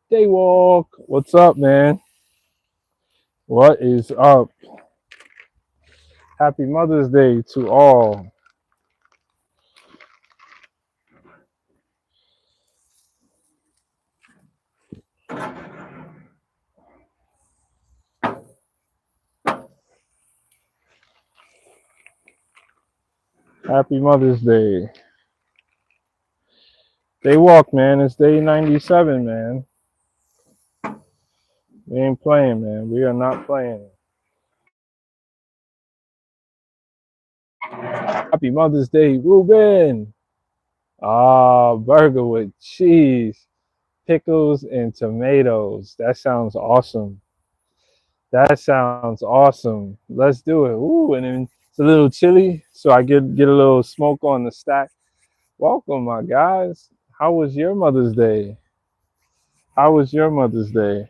Daywalk, what's up, man? What is up? Happy Mother's Day to all. Happy Mother's Day. Daywalk, man. It's day 97, man. We ain't playing, man. We are not playing. Happy Mother's Day, Ruben. Burger with cheese, pickles, and tomatoes. That sounds awesome. That sounds awesome. Let's do it. Ooh, and then it's a little chilly, so I get a little smoke on the stack. Welcome, my guys. How was your Mother's Day? How was your Mother's Day?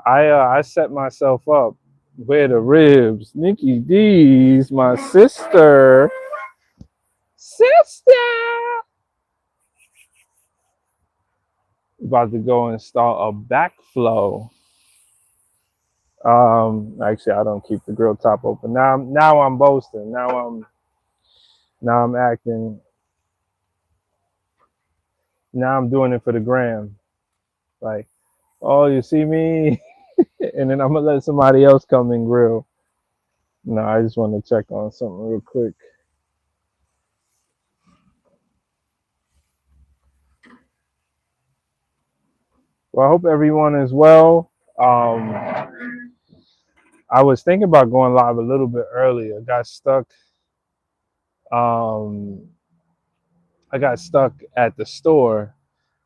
I set myself up with the ribs. Nikki D's my sister. Sister. About to go install a backflow. Actually, I don't keep the grill top open. Now I'm boasting. Now I'm acting. Now I'm doing it for the gram. Like, oh, you see me, and then I'm gonna let somebody else come and grill. No, I just want to check on something real quick. Well, I hope everyone is well. I was thinking about going live a little bit earlier. Got stuck. Um, I got stuck at the store.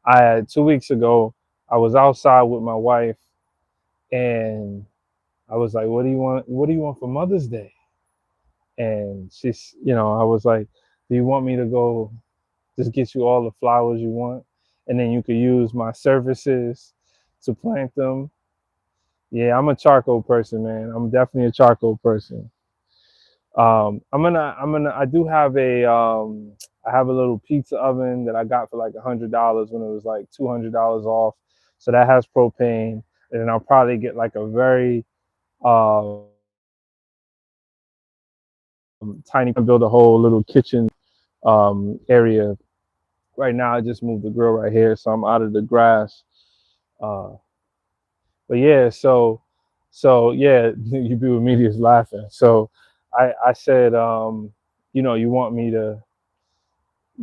I had 2 weeks ago. I was outside with my wife, and I was like, "What do you want? What do you want for Mother's Day?" And she's, I was like, "Do you want me to go just get you all the flowers you want, and then you could use my services to plant them?" Yeah, I'm a charcoal person, man. I'm definitely a charcoal person. I do have I have a little pizza oven that I got for like $100 when it was like $200 off. So that has propane, and then I'll probably get like a very tiny, build a whole little kitchen area. Right now, I just moved the grill right here, so I'm out of the grass. Uh, but yeah, so yeah, you be with me just laughing. So I said, you want me to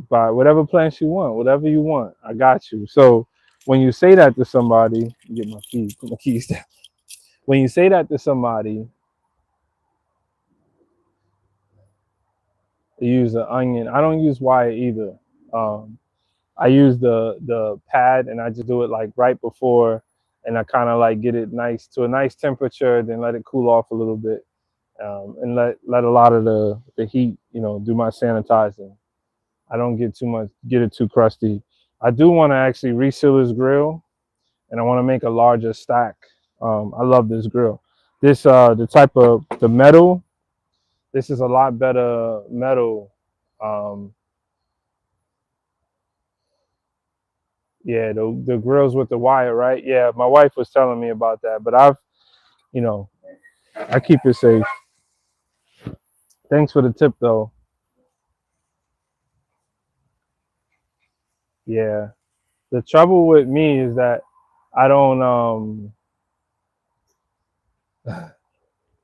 buy whatever plants you want, whatever you want, I got you. So when you say that to somebody, get my keys, put my keys down. When you say that to somebody, you use an onion. I don't use wire either. Um, I use the pad, and I just do it like right before, and I kind of like get it nice to a nice temperature, then let it cool off a little bit, and let a lot of the heat, do my sanitizing. I don't get it too crusty. I do want to actually reseal this grill, and I want to make a larger stack. I love this grill. This the type of the metal. This is a lot better metal. Um, yeah, the grills with the wire, right? Yeah, my wife was telling me about that, but you know, I keep it safe. Thanks for the tip, though. Yeah, the trouble with me is that I don't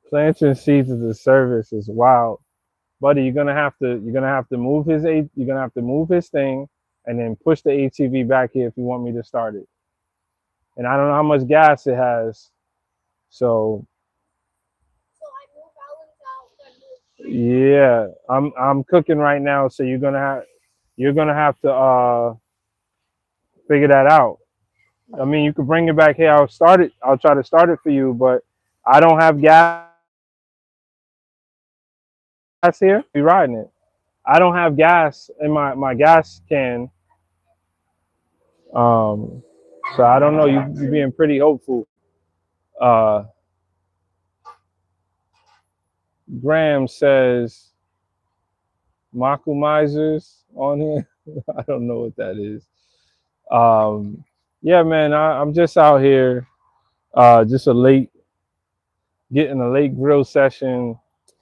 planting seeds as a service is wild, buddy. You're gonna have to move you're gonna have to move his thing, and then push the ATV back here if you want me to start it. And I don't know how much gas it has, so Yeah, I'm cooking right now, so you're gonna have to figure that out. I mean, you could bring it back here. I'll start it. I'll try to start it for you, but I don't have gas here. Be riding it. I don't have gas in my gas can. Um, so I don't know. You're being pretty hopeful. Uh, Graham says Maku Misers on here. I don't know what that is. Um, yeah, man, I'm just out here. Just getting a late grill session.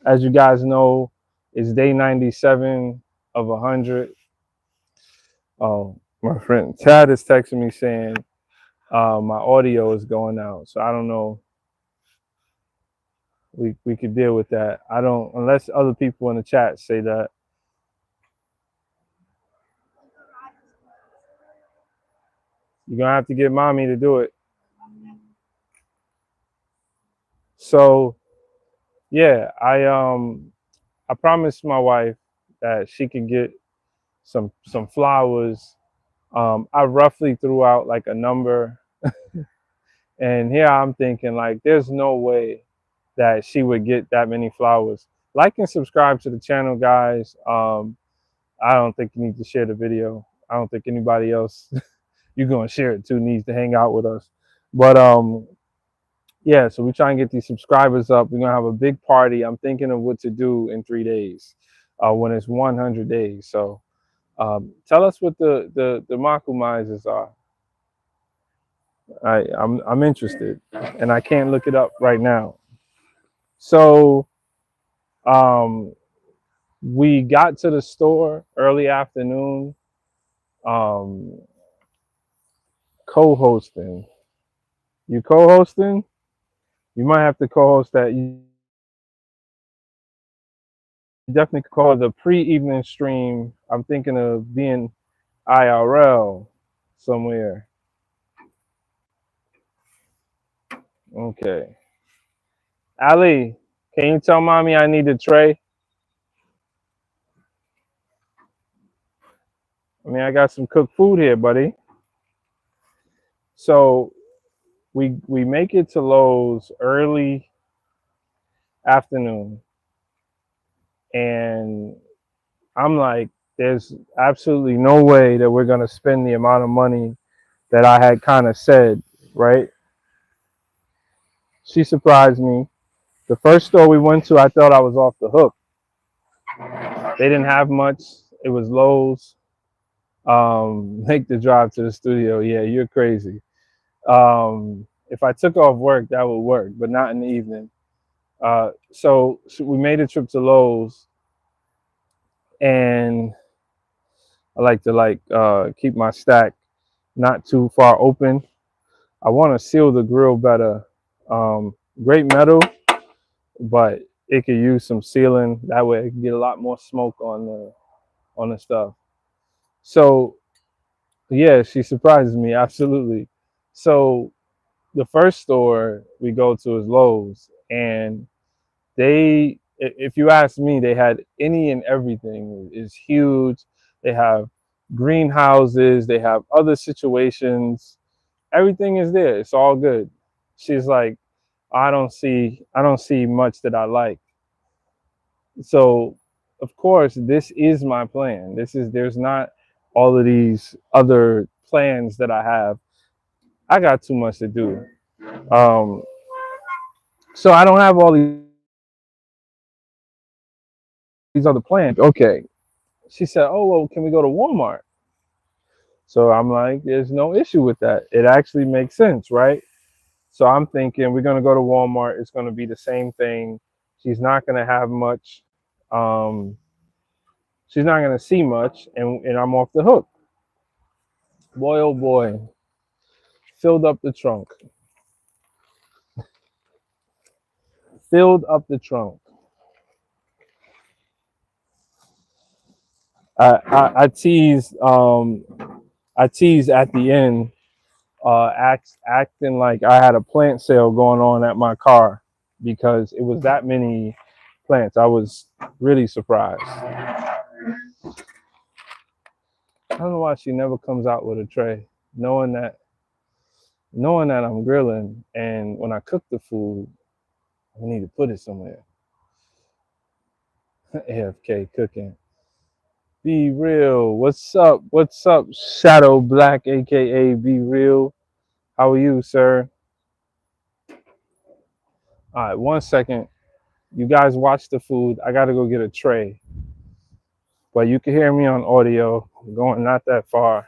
As you guys know, it's day 97 of 100. Oh, my friend Chad is texting me saying my audio is going out. So I don't know. We could deal with that. I don't, unless other people in the chat say that. You're gonna have to get mommy to do it. So yeah, I promised my wife that she could get some flowers. I roughly threw out like a number, and here I'm thinking like, there's no way that she would get that many flowers. Like and subscribe to the channel, guys. I don't think you need to share the video. I don't think anybody else you're gonna share it to needs to hang out with us. But yeah, so we try and get these subscribers up. We're gonna have a big party. I'm thinking of what to do in 3 days, when it's 100 days. So tell us what the Makumizers are. I'm interested, and I can't look it up right now. So um, we got to the store early afternoon, um, co-hosting. You co-hosting? You might have to co-host that. You definitely call the pre-evening stream. I'm thinking of being IRL somewhere. Okay. Ali, can you tell mommy I need a tray? I mean, I got some cooked food here, buddy. So we make it to Lowe's early afternoon, and I'm like, there's absolutely no way that we're gonna spend the amount of money that I had kind of said, right? She surprised me. The first store we went to, I thought I was off the hook. They didn't have much. It was Lowe's. Make the drive to the studio. Yeah, you're crazy. If I took off work, that would work, but not in the evening. So we made a trip to Lowe's, and I like to keep my stack not too far open. I want to seal the grill better. Great metal, but it could use some sealing. That way, it can get a lot more smoke on the stuff. So yeah, she surprises me absolutely. So the first store we go to is Lowe's, and if you ask me, they had any and everything. It's huge. They have greenhouses. They have other situations. Everything is there. It's all good. She's like, I don't see much that I like. So, of course, this is my plan. There's not all of these other plans that I have. I got too much to do. Um, so I don't have all these other plans. Okay. She said, "Oh, well, can we go to Walmart?" So I'm like, there's no issue with that. It actually makes sense, right? So I'm thinking we're gonna go to Walmart. It's gonna be the same thing. She's not gonna have much. Um, she's not gonna see much, and I'm off the hook. Boy, oh boy, filled up the trunk. Filled up the trunk. I teased I teased at the end, acting like I had a plant sale going on at my car because it was that many plants. I was really surprised. I don't know why she never comes out with a tray, knowing that I'm grilling, and when I cook the food, I need to put it somewhere. AFK cooking. Be real. What's up? What's up, Shadow Black, aka Be Real? How are you, sir? All right, 1 second. You guys watch the food. I gotta go get a tray. But you can hear me on audio. I'm going not that far.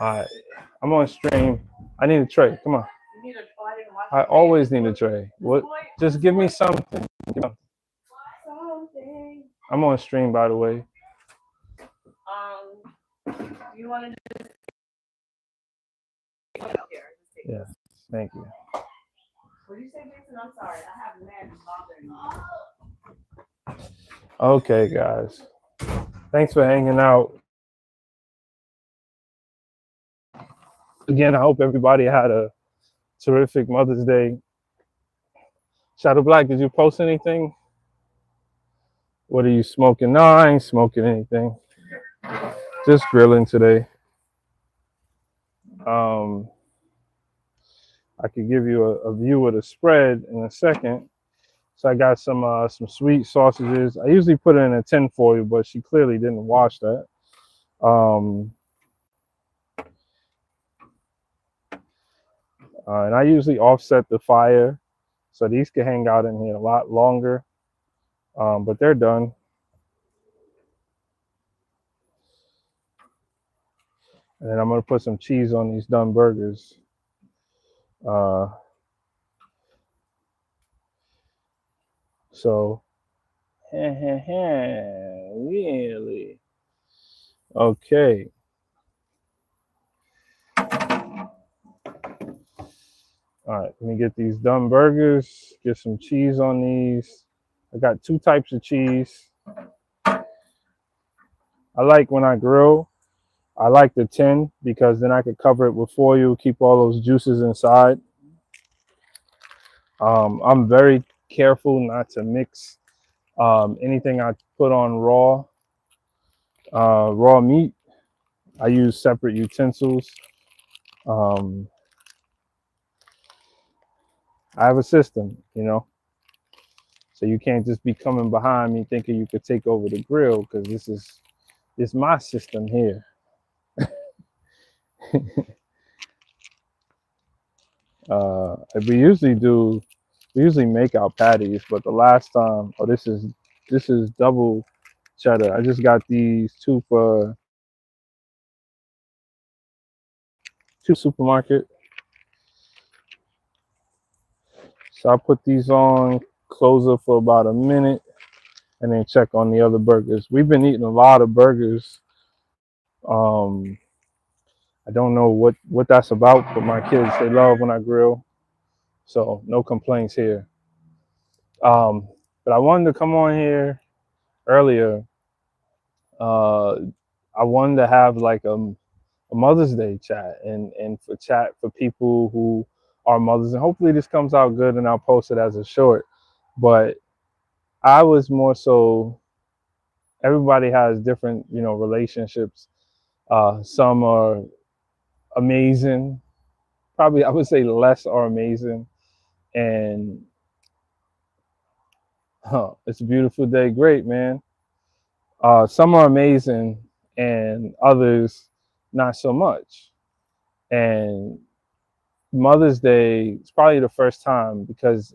All right, I'm on stream. I need a tray. Come on. I always need a tray. What? Just give me something. I'm on stream, by the way. You want to? Yeah. Thank you. What did you say, Jason? I'm sorry. I have a man bothering me. Okay, guys. Thanks for hanging out. Again, I hope everybody had a terrific Mother's Day. Shadow Black, did you post anything? What are you smoking? No, I ain't smoking anything. Just grilling today. I could give you a view of the spread in a second. So I got some sweet sausages. I usually put it in a tin foil, but she clearly didn't wash that. And I usually offset the fire, so these can hang out in here a lot longer. But they're done. And then I'm gonna put some cheese on these done burgers. So, really? Okay. All right, let me get these done burgers, get some cheese on these. I got 2 types of cheese. I like when I grill, I like the tin because then I could cover it with foil, keep all those juices inside. I'm very careful not to mix anything I put on raw meat. I use separate utensils. I have a system, so you can't just be coming behind me thinking you could take over the grill, because this my system here. We usually make our patties, but the last time, this is double cheddar. I just got these two supermarket. So I put these on, close up for about a minute, and then check on the other burgers. We've been eating a lot of burgers. I don't know what that's about, but my kids, they love when I grill. So no complaints here. But I wanted to come on here earlier. I wanted to have like a Mother's Day chat and for chat for people who are mothers. And hopefully this comes out good and I'll post it as a short. But I was more so, everybody has different, relationships. Some are amazing. Probably I would say less are amazing. And it's a beautiful day. Great, man. Some are amazing and others not so much. And Mother's Day is probably the first time, because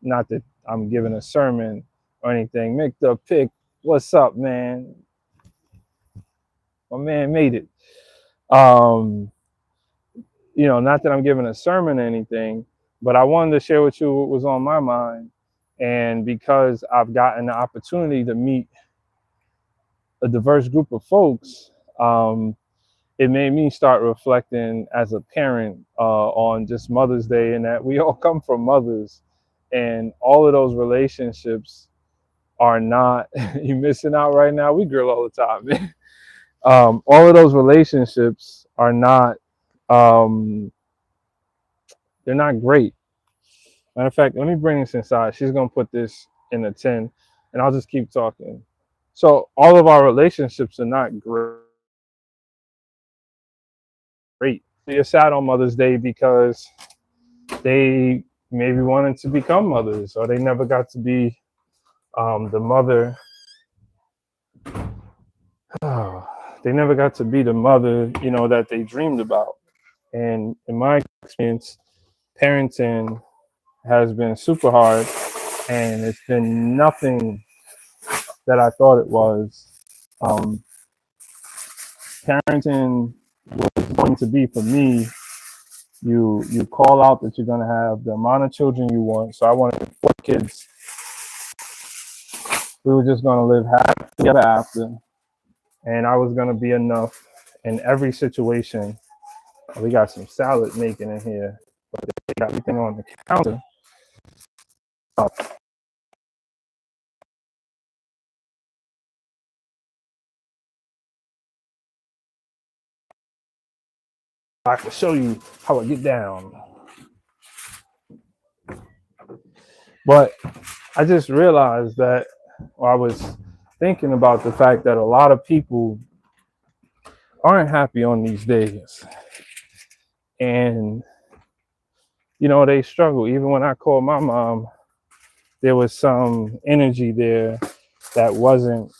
not that I'm giving a sermon or anything. Make the pick. What's up, man? My man made it. Not that I'm giving a sermon or anything, but I wanted to share with you what was on my mind. And because I've gotten the opportunity to meet a diverse group of folks, it made me start reflecting as a parent on just Mother's Day, and that we all come from mothers, and all of those relationships are not, you missing out right now. We grill all the time, man. All of those relationships are not, um, they're not great. Matter of fact, let me bring this inside. She's gonna put this in a tin, and I'll just keep talking. So all of our relationships are not great. You're sad on Mother's Day because they maybe wanted to become mothers, or they never got to be the mother. They never got to be the mother, that they dreamed about. And in my experience, parenting has been super hard, and it's been nothing that I thought it was. Um, Parenting was going to be for me. You call out that you're going to have the amount of children you want. So I wanted 4 kids. We were just going to live happily together after, and I was going to be enough in every situation. We got some salad making in here, but they got everything on the counter. I can show you how I get down. But I just realized that, or I was thinking about the fact that a lot of people aren't happy on these days. And, they struggle. Even when I called my mom, there was some energy there that wasn't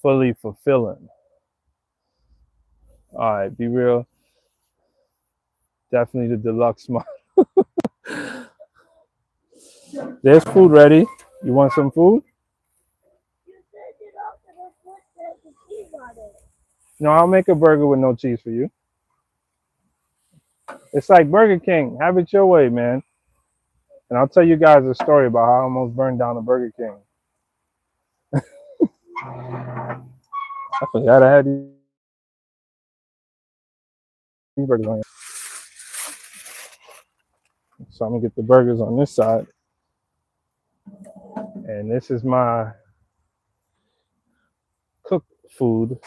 fully fulfilling. All right, be real. Definitely the deluxe model. There's food ready. You want some food? No, I'll make a burger with no cheese for you. It's like Burger King. Have it your way, man. And I'll tell you guys a story about how I almost burned down a Burger King. I forgot I had these burgers on here. So I'm gonna get the burgers on this side. And this is my cooked food.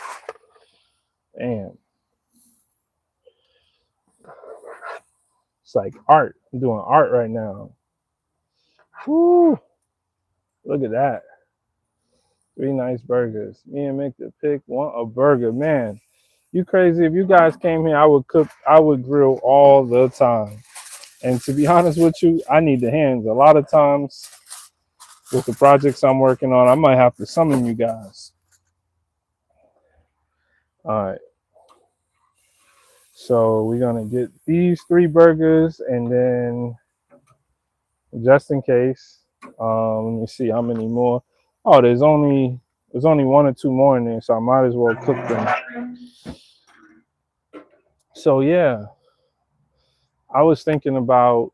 And it's like art. I'm doing art right now. Woo! Look at that. 3 nice burgers. Me and Mick the Pig want a burger. Man, you crazy. If you guys came here, I would cook, I would grill all the time. And to be honest with you, I need the hands. A lot of times with the projects I'm working on, I might have to summon you guys. All right. So we're gonna get these 3 burgers, and then just in case, let me see how many more. Oh, there's only 1 or 2 more in there, so I might as well cook them. So yeah, I was thinking about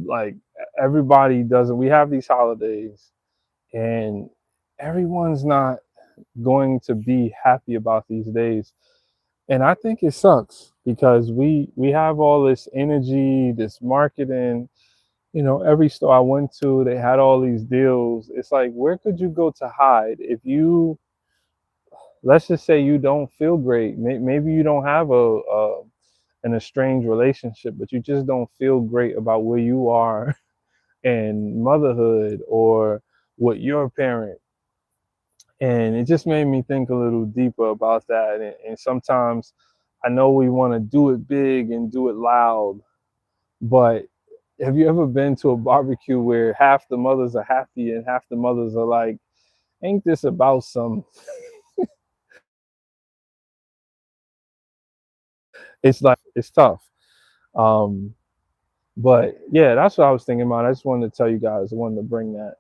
like everybody doesn't. We have these holidays, and everyone's not going to be happy about these days. And I think it sucks because we have all this energy, this marketing. Every store I went to, they had all these deals. It's like, where could you go to hide if you, let's just say you don't feel great. Maybe you don't have an estranged relationship, but you just don't feel great about where you are and motherhood or with your parent. And it just made me think a little deeper about that. And sometimes I know we want to do it big and do it loud, but have you ever been to a barbecue where half the mothers are happy and half the mothers are like, ain't this about some? It's like, it's tough. Um, but yeah, that's what I was thinking about. I just wanted to tell you guys, I wanted to bring that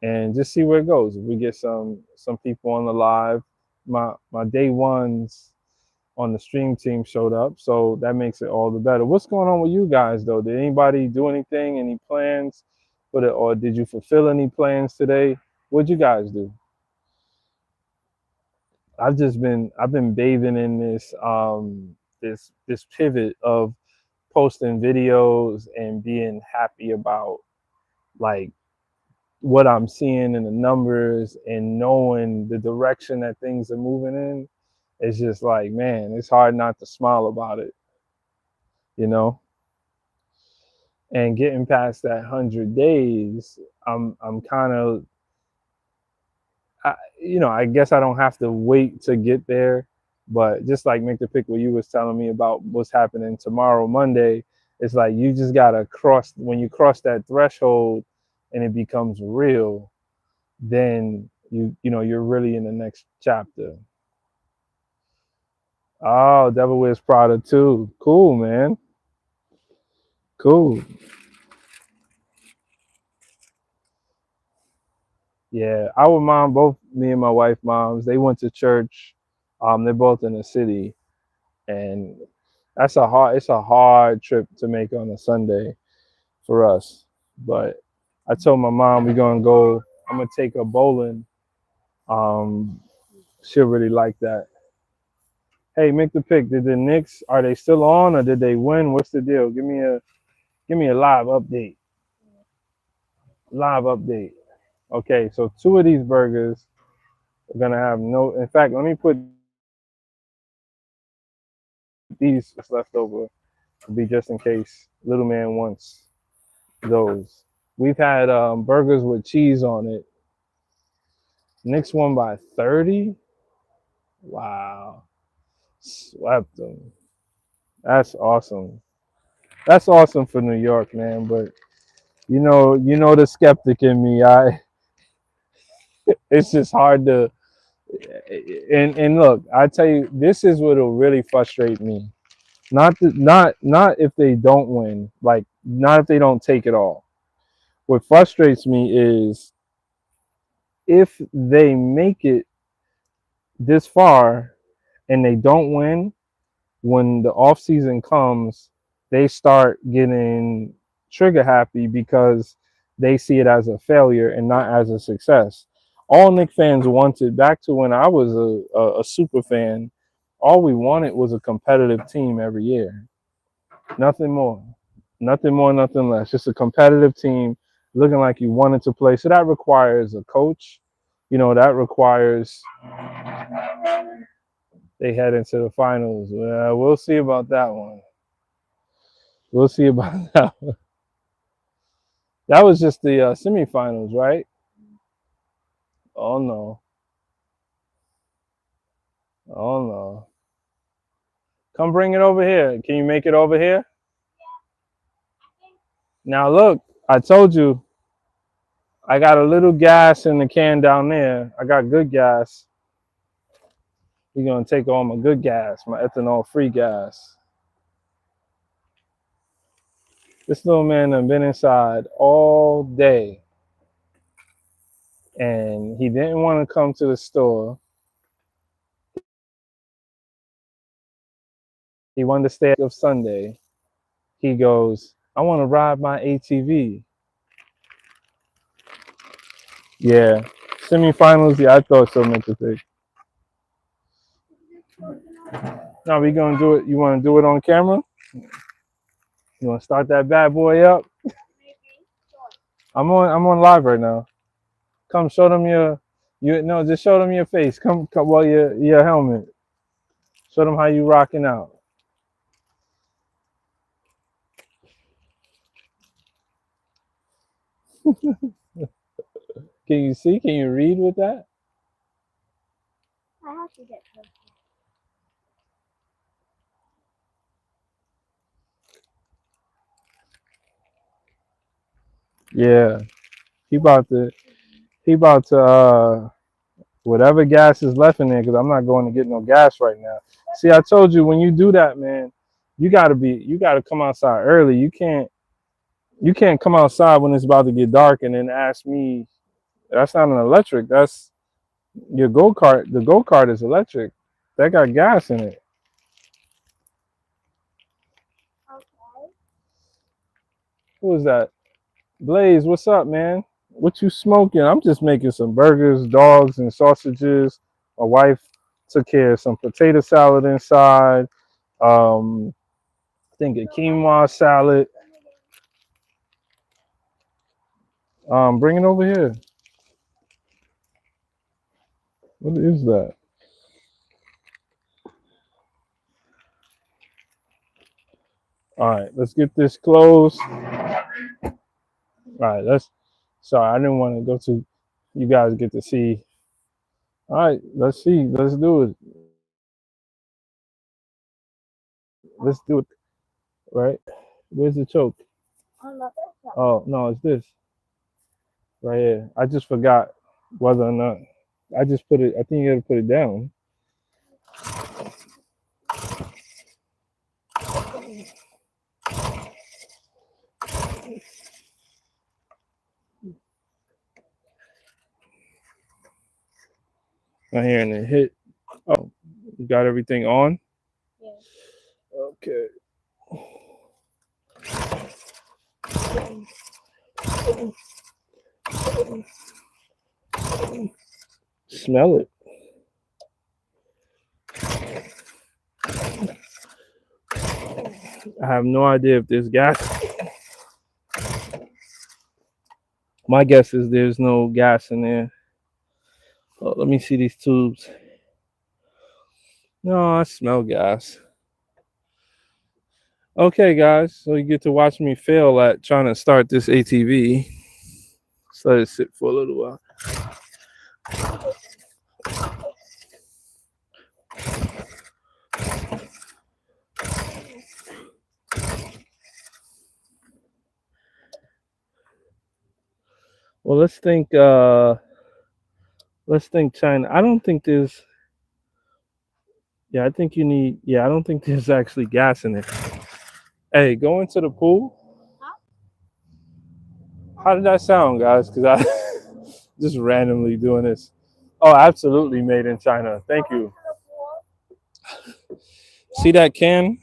and just see where it goes. If we get some people on the live, my day ones on the stream team showed up, so that makes it all the better. What's going on with you guys though? Did anybody do anything? Any plans for it, or did you fulfill any plans today? What'd you guys do? I've been bathing in this pivot of posting videos and being happy about like what I'm seeing in the numbers and knowing the direction that things are moving in, it's just like, man, it's hard not to smile about it, you know. And getting past that 100 days, I'm kind of, I guess I don't have to wait to get there, but just like make the pick what you was telling me about what's happening tomorrow, Monday, it's like you just gotta cross when you cross that threshold, and it becomes real. Then you're really in the next chapter. Oh, Devil Wears Prada too. Cool, man. Cool. Yeah, our mom, both me and my wife moms, they went to church. They're both in the city, and it's a hard trip to make on a Sunday for us. But I told my mom we're gonna go. I'm gonna take her bowling. Um, she'll really like that. Hey, make the pick. Did the Knicks, are they still on or did they win? What's the deal? Give me a live update. Live update. Okay, so two of these burgers are gonna have no. In fact, let me put these left over to be just in case little man wants those. We've had burgers with cheese on it. Knicks won by 30. Wow, swept them. That's awesome. That's awesome for New York, man. But the skeptic in me. It's just hard to. And look, I tell you, this is what'll really frustrate me. Not if they don't win, like not if they don't take it all. What frustrates me is if they make it this far and they don't win, when the off season comes, they start getting trigger happy because they see it as a failure and not as a success. All Knicks fans wanted back to when I was a super fan. All we wanted was a competitive team every year. Nothing more. Nothing more, nothing less. Just a competitive team looking like you wanted to play. So that requires a coach. That requires they head into the finals. Well, we'll see about that one. We'll see about that one. That was just the semifinals, right? Oh no. Oh no. Come bring it over here. Can you make it over here? Now look, I told you I got a little gas in the can down there. I got good gas. We're gonna take all my good gas, my ethanol free gas. This little man has been inside all day and he didn't want to come to the store. He wanted to stay up Sunday. He goes, I want to ride my ATV. Yeah. Semifinals, yeah, I thought so, Mr. Pig. Now we gonna do it. You wanna do it on camera? You wanna start that bad boy up? I'm on live right now. Come show them you no, just show them your face. Come well your helmet. Show them how you rocking out. Can you see? Can you read with that? I have to get her. Yeah. He about to he about to whatever gas is left in there, because I'm not going to get no gas right now. See, I told you when you do that, man, you gotta come outside early. You can't come outside when it's about to get dark and then ask me. That's not an electric. That's your go kart. The go kart is electric. That got gas in it. Okay. Who is that? Blaze, what's up, man? What you smoking? I'm just making some burgers, dogs, and sausages. My wife took care of some potato salad inside. I think a quinoa salad. Bring it over here. What is that? All right, let's get this closed. All right, let's. Sorry, I didn't want to go to. You guys get to see. All right, let's see. Let's do it. Let's do it. Right? Where's the choke? On the other side. Oh no, it's this right here. I just forgot whether or not. I just put it. I think you got to put it down. Right here and then hit. Oh, you got everything on. Yeah. Okay. Smell it. I have no idea if there's gas. My guess is there's no gas in there. Oh, let me see these tubes. No, I smell gas. Okay, guys, so you get to watch me fail at trying to start this ATV. Let's let it sit for a little while. Well, let's think. Let's think China. I don't think there's. Yeah, I think you need. Yeah, I don't think there's actually gas in it. Hey, go into the pool. Huh? How did that sound, guys? Because I just randomly doing this. Oh, absolutely made in China. Thank Go into you. the pool. See that can?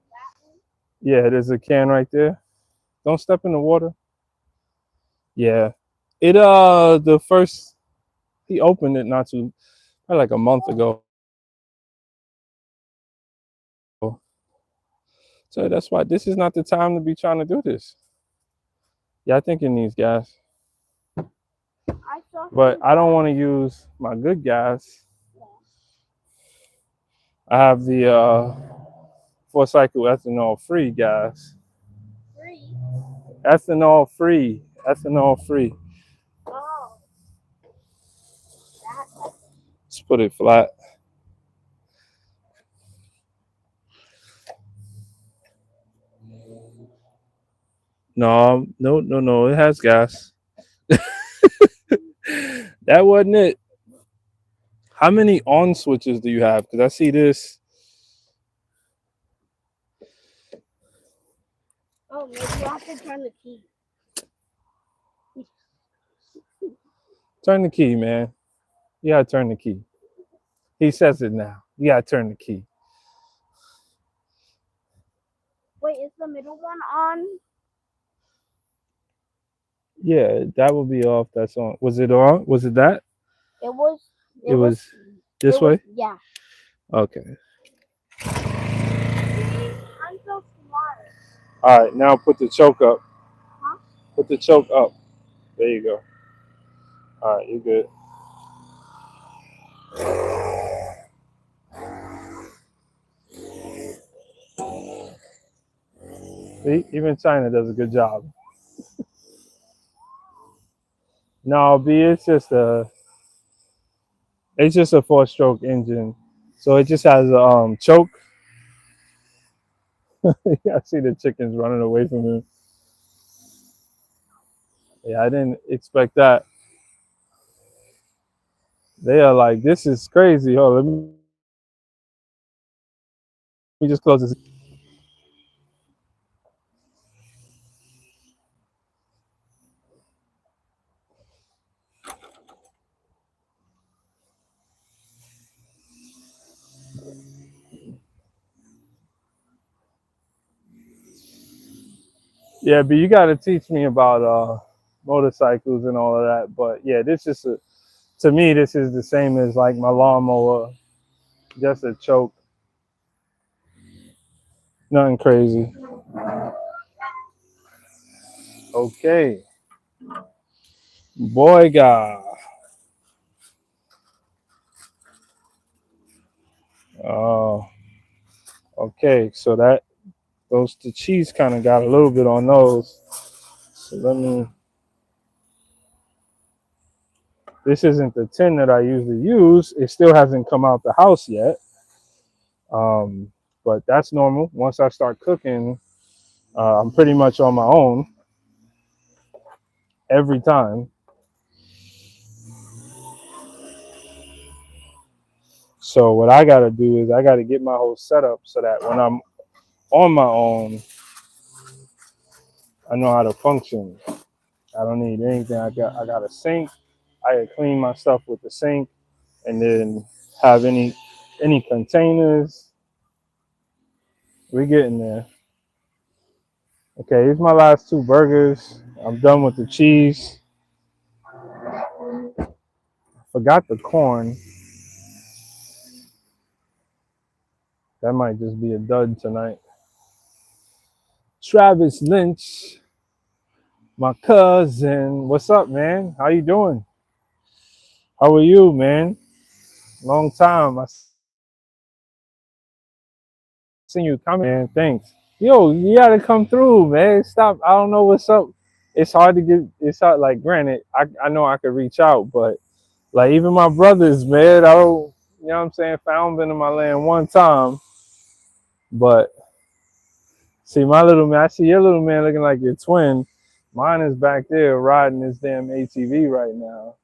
That one. Yeah, there's a can right there. Don't step in the water. Yeah. It the first he opened it not too probably like a month ago. So that's why this is not the time to be trying to do this. Yeah, I think it needs gas. I saw But some I don't gas. want to use my good gas. Yeah. I have the four cycle ethanol free gas. Free. Ethanol free. Ethanol free. Oh, that. Let's put it flat. No, no, no, no. It has gas. That wasn't it. How many on switches do you have? Because I see this. Oh, maybe you have to turn the key. Turn the key, man. You gotta turn the key. He says it now. You gotta turn the key. Wait, is the middle one on? Yeah, that will be off. That's on. Was it on? Was it that? It was. It It was. was this It was. way? Yeah. Okay. I'm so smart. All right, now put the choke up. Huh? Put the choke up. There you go. All right, you're good. See, even China does a good job. No, B, it's just a four-stroke engine, so it just has a choke. I see the chickens running away from him. Yeah, I didn't expect that. They are like, this is crazy. Oh, let me just close this. Yeah, but you got to teach me about motorcycles and all of that. But yeah, this is to me, this is the same as like my lawnmower, just a choke, nothing crazy. Okay, Boy, God. Oh, okay. So that those the cheese kind of got a little bit on those. So let me. This isn't the tin that I usually use. It still hasn't come out the house yet. Um, but that's normal. Once I start cooking, I'm pretty much on my own every time. So what I gotta do is I gotta get my whole setup so that when I'm on my own, I know how to function. I don't need anything. I got a sink. I can clean my stuff with the sink, and then have any containers. We getting there. Okay, here's my last two burgers. I'm done with the cheese. Forgot the corn. That might just be a dud tonight. Travis Lynch, my cousin. What's up, man? How you doing? How are you, man? Long time. I seen you coming, man. Thanks. Yo, you gotta come through, man. Stop. I don't know what's up. It's hard to get. It's hard. Like, granted, I know I could reach out, but like even my brothers, man. I don't. You know what I'm saying? Found been in my land one time, but see my little man. I see your little man looking like your twin. Mine is back there riding this damn ATV right now.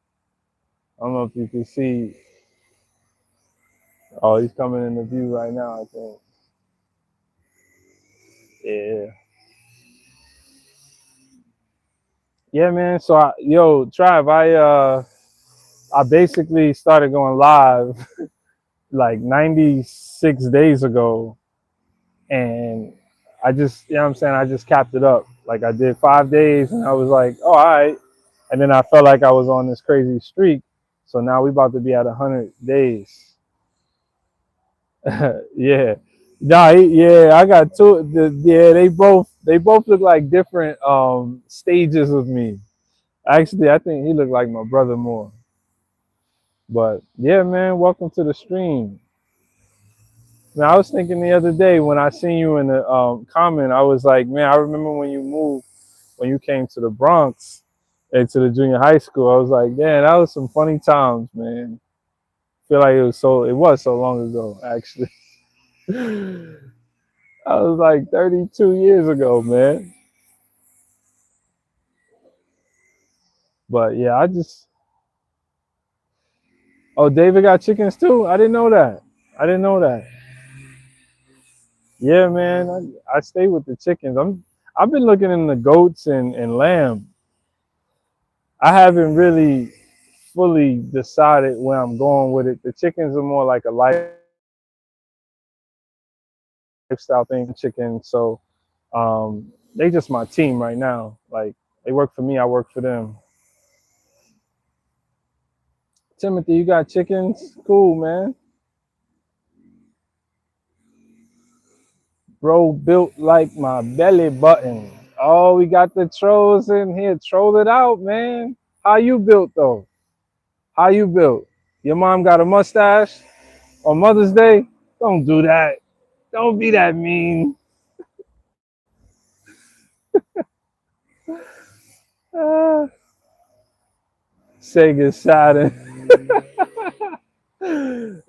I don't know if you can see. Oh, he's coming in the view right now. I think. Yeah. Yeah, man. So, Trav, I basically started going live like 96 days ago, and I just, you know what I'm saying, I just capped it up. Like I did 5 days, and I was like, oh, all right. And then I felt like I was on this crazy streak. So now we about to be at 100 days. Yeah. Nah, yeah, I got two. Yeah, they both look like different stages of me. Actually, I think he looked like my brother more. But yeah, man, welcome to the stream. Now I was thinking the other day when I seen you in the comment, I was like, man, I remember when you moved, when you came to the Bronx and to the junior high school. I was like, man, that was some funny times, man. Feel like it was so long ago, actually. I was like 32 years ago, man. But yeah, oh, David got chickens too. I didn't know that. I didn't know that. Yeah, man, I stay with the chickens. I've been looking in the goats and lamb. I haven't really fully decided where I'm going with it. The chickens are more like a lifestyle thing. Chicken, so they just my team right now. Like they work for me, I work for them. Timothy, you got chickens? Cool, man. Bro built like my belly button. Oh, we got the trolls in here. Troll it out, man. How you built though? How you built? Your mom got a mustache on Mother's Day? Don't do that. Don't be that mean. Uh, Sega Saturn.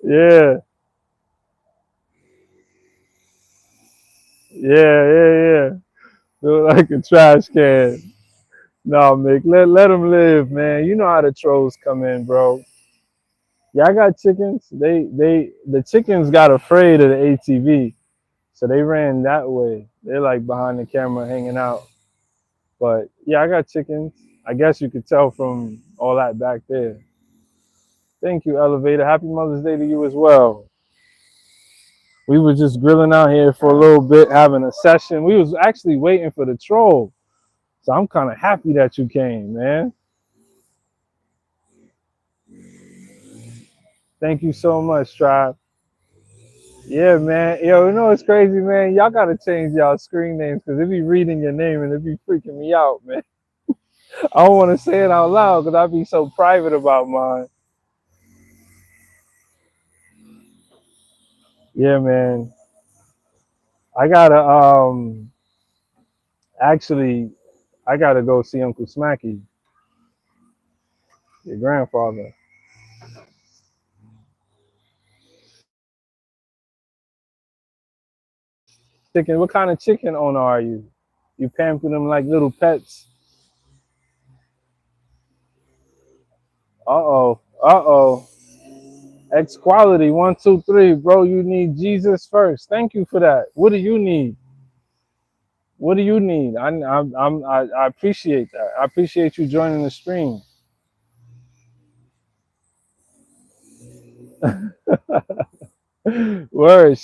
Yeah, yeah. Look like a trash can. No, Mick, let them live, man. You know how the trolls come in, bro. Yeah, I got chickens. The chickens got afraid of the ATV, so they ran that way. They're like behind the camera hanging out. But yeah, I got chickens. I guess you could tell from all that back there. Thank you, Elevator. Happy Mother's Day to you as well. We were just grilling out here for a little bit, having a session. We was actually waiting for the troll. So I'm kind of happy that you came, man. Thank you so much, Tribe. Yeah, man. Yo, you know what's crazy, man? Y'all gotta change y'all screen names because it be reading your name and it be freaking me out, man. I don't want to say it out loud because I'd be so private about mine. Yeah, man. I gotta actually I gotta go see Uncle Smacky, your grandfather. Chicken, what kind of chicken owner are you? You pamper them like little pets. Uh-oh. Uh-oh. X quality, 1, 2, 3. Bro, you need Jesus first. Thank you for that. What do you need? What do you need? I appreciate that. I appreciate you joining the stream. Word.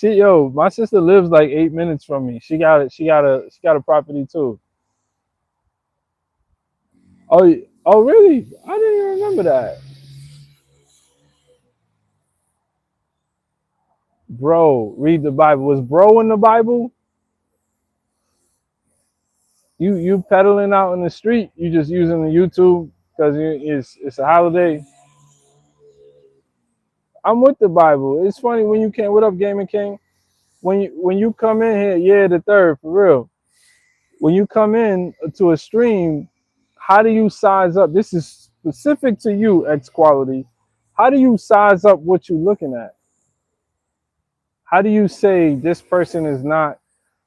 My sister lives like 8 minutes from me. She got a property too. Oh really? I didn't even remember that. Bro, read the Bible. Was bro in the Bible? You pedaling out in the street? You just using the YouTube because it's a holiday? I'm with the Bible. It's funny when you can. What up, Gaming King? When you come in here, yeah, the third for real. When you come in to a stream, how do you size up? This is specific to you, X Quality. How do you size up what you're looking at? How do you say this person is not?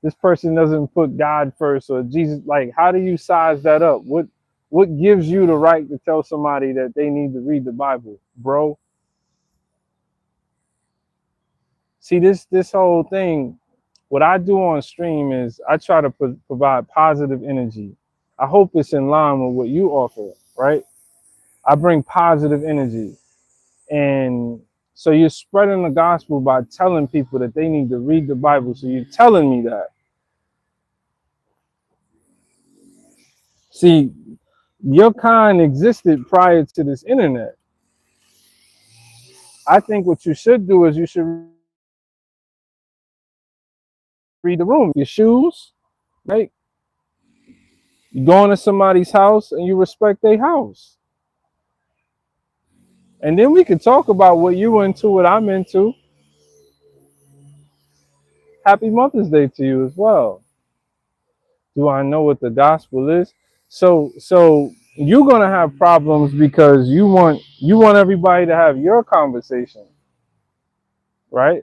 This person doesn't put God first or Jesus. Like, how do you size that up? What gives you the right to tell somebody that they need to read the Bible, bro? See this whole thing. What I do on stream is I try to provide positive energy. I hope it's in line with what you offer, right? I bring positive energy, and so you're spreading the gospel by telling people that they need to read the Bible. So you're telling me that. See, your kind existed prior to this internet. I think what you should do is you should read the room, your shoes, right? You go into somebody's house and you respect their house. And then we can talk about what you into, what I'm into. Happy Mother's Day to you as well. Do I know what the gospel is? So you're gonna have problems because you want everybody to have your conversation, right?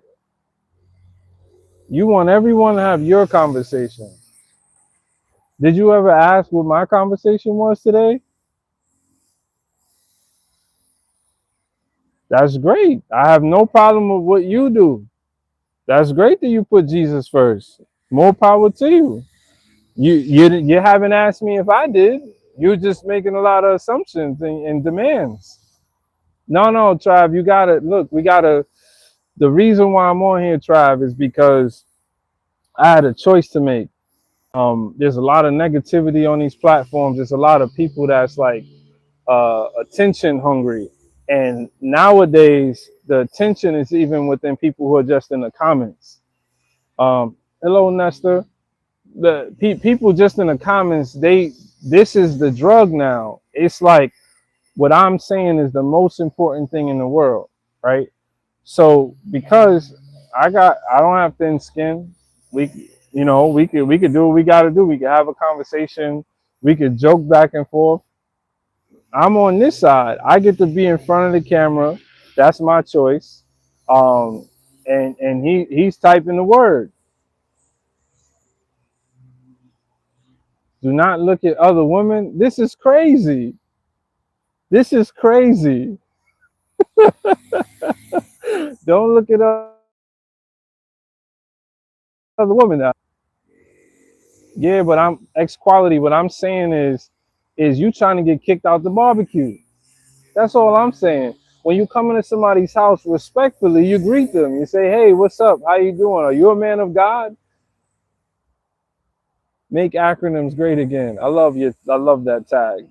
You want everyone to have your conversation. Did you ever ask what my conversation was today? That's great. I have no problem with what you do. That's great that you put Jesus first. More power to you. You haven't asked me if I did. You're just making a lot of assumptions and demands. No, Tribe, you gotta look. We gotta. The reason why I'm on here, Tribe, is because I had a choice to make. There's a lot of negativity on these platforms. There's a lot of people that's like attention hungry, and nowadays the attention is even within people who are just in the comments. Hello, Nestor. The people just in the comments, this is the drug now. It's like what I'm saying is the most important thing in the world, right? So because I don't have thin skin, we could do what we got to do. We could have a conversation. We could joke back and forth. I'm on this side. I get to be in front of the camera. That's my choice. Um, and he's typing the word. Do not look at other women. This is crazy. This is crazy. Don't look at other women now. Yeah, but I'm X quality. What I'm saying is you trying to get kicked out the barbecue. That's all I'm saying. When you come into somebody's house respectfully, you greet them. You say, "Hey, what's up? How you doing? Are you a man of God?" Make acronyms great again. I love you. I love that tag.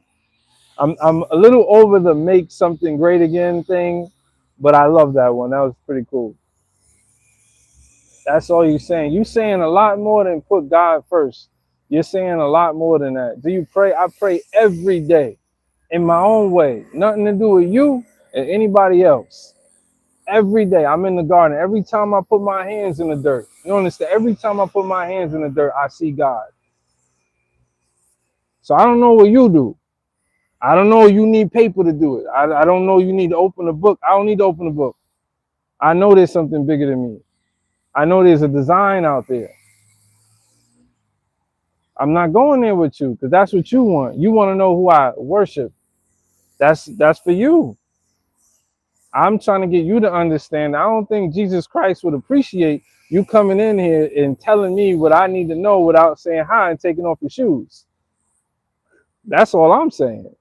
I'm a little over the make something great again thing, but I love that one. That was pretty cool. That's all you're saying. You saying a lot more than put God first. You're saying a lot more than that. Do you pray? I pray every day in my own way. Nothing to do with you and anybody else. Every day I'm in the garden. Every time I put my hands in the dirt, you understand? Every time I put my hands in the dirt, I see God. So I don't know what you do. I don't know you need paper to do it. I don't know you need to open a book. I don't need to open a book. I know there's something bigger than me. I know there's a design out there. I'm not going there with you because that's what you want. You want to know who I worship. That's for you. I'm trying to get you to understand. I don't think Jesus Christ would appreciate you coming in here and telling me what I need to know without saying hi and taking off your shoes. That's all I'm saying.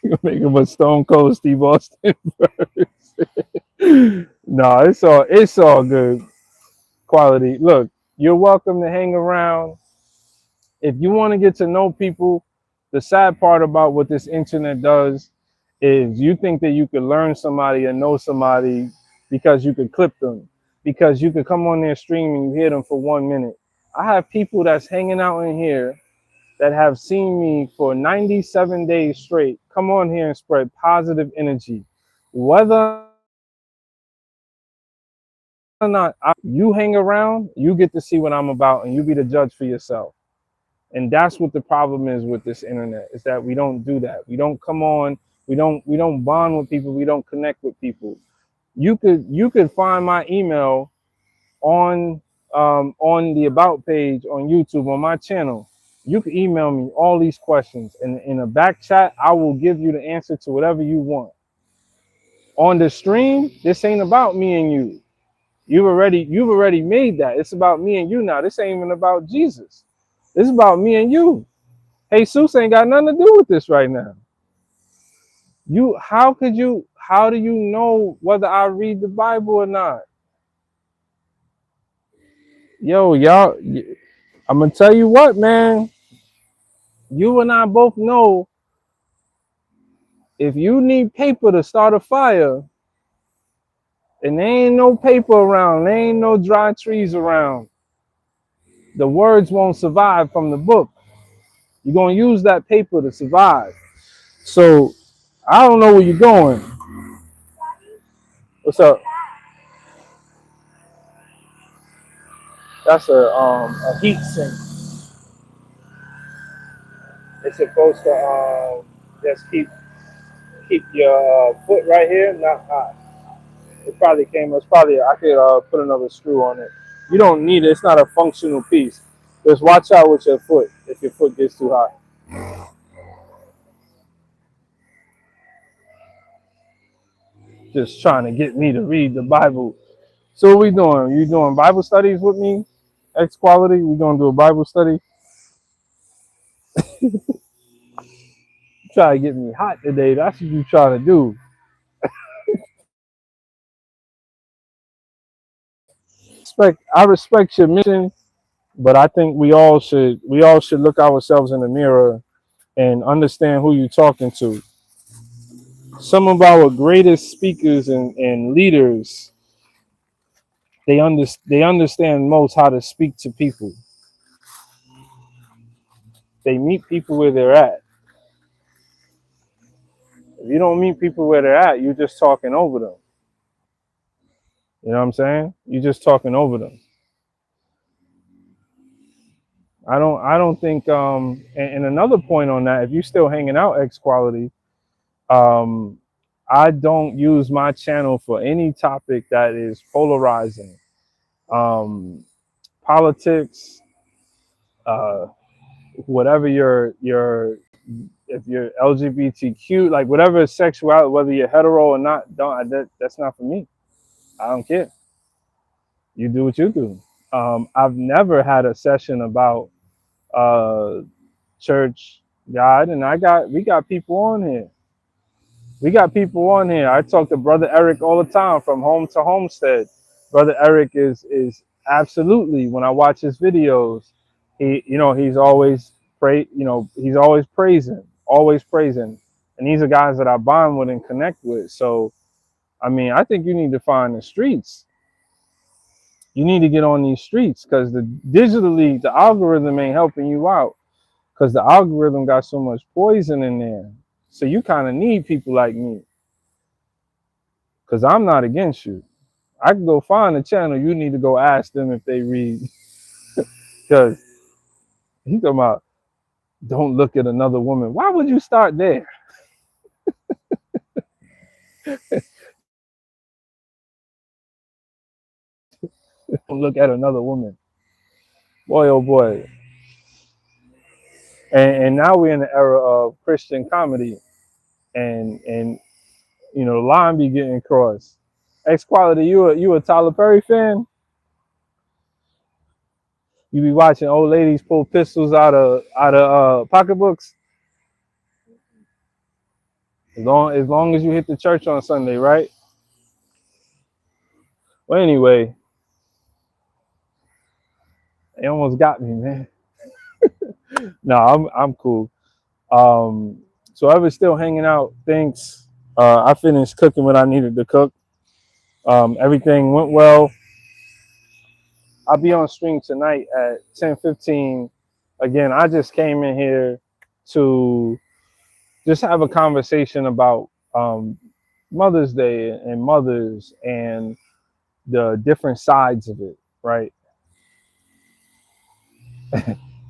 You make him a Stone Cold Steve Austin verse. No, it's all good quality. Look, you're welcome to hang around. If you want to get to know people, the sad part about what this internet does is you think that you could learn somebody and know somebody because you could clip them, because you could come on their stream and you hear them for 1 minute. I have people that's hanging out in here that have seen me for 97 days straight come on here and spread positive energy. Whether or not you hang around, you get to see what I'm about and you be the judge for yourself. And that's what the problem is with this internet, is that we don't do that. We don't come on, we don't bond with people, we don't connect with people. You could find my email on the about page on YouTube on my channel. You can email me all these questions, and in a back chat I will give you the answer to whatever you want. On the stream, this ain't about me and you. You've already made that. It's about me and you now. This ain't even about Jesus. This is about me and you. Jesus ain't got nothing to do with this right now. How do you know whether I read the Bible or not? Yo, y'all, I'm gonna tell you what, man. You and I both know if you need paper to start a fire and there ain't no paper around, there ain't no dry trees around, the words won't survive from the book. You're gonna use that paper to survive. So I don't know where you're going. What's up? That's a heat sink. It's supposed to just keep your foot right here not hot. It probably came. It's probably I could put another screw on it. You don't need it. It's not a functional piece. Just watch out with your foot if your foot gets too hot. Just trying to get me to read the Bible. So what we doing? You doing Bible studies with me? X quality. We gonna do a Bible study. Try to get me hot today. That's what you trying to do. I respect your mission, but I think we all should look ourselves in the mirror and understand who you're talking to. Some of our greatest speakers and leaders, they understand most how to speak to people. They meet people where they're at. If you don't meet people where they're at, you're just talking over them. You know what I'm saying? You're just talking over them. I don't think and another point on that, if you're still hanging out X quality, um I don't use my channel for any topic that is polarizing. Um Politics, uh whatever your if you're LGBTQ, like whatever sexuality, whether you're hetero or not, that's not for me. I don't care. You do what you do. I've never had a session about uh, church, God, and we got people on here. We got people on here. I talk to Brother Eric all the time from Home to Homestead. Brother Eric is absolutely, when I watch his videos, he's always he's always praising. And these are guys that I bond with and connect with. So I mean, I think you need to find the streets. You need to get on these streets because the digitally the algorithm ain't helping you out because the algorithm got so much poison in there. So you kind of need people like me because I'm not against you. I can go find a channel. You need to go ask them if they read because he talking about don't look at another woman. Why would you start there? Don't look at another woman. Boy, oh boy. And now we're in the era of Christian comedy, and you know the line be getting crossed. X Quality, you a Tyler Perry fan? You be watching old ladies pull pistols out of pocketbooks as long as you hit the church on Sunday, right? Well, anyway, they almost got me, man. No, I'm cool. Um, so I was still hanging out. Thanks. I finished cooking what I needed to cook. Everything went well. I'll be on stream tonight at 10:15. Again, I just came in here to just have a conversation about Mother's Day and mothers and the different sides of it, right?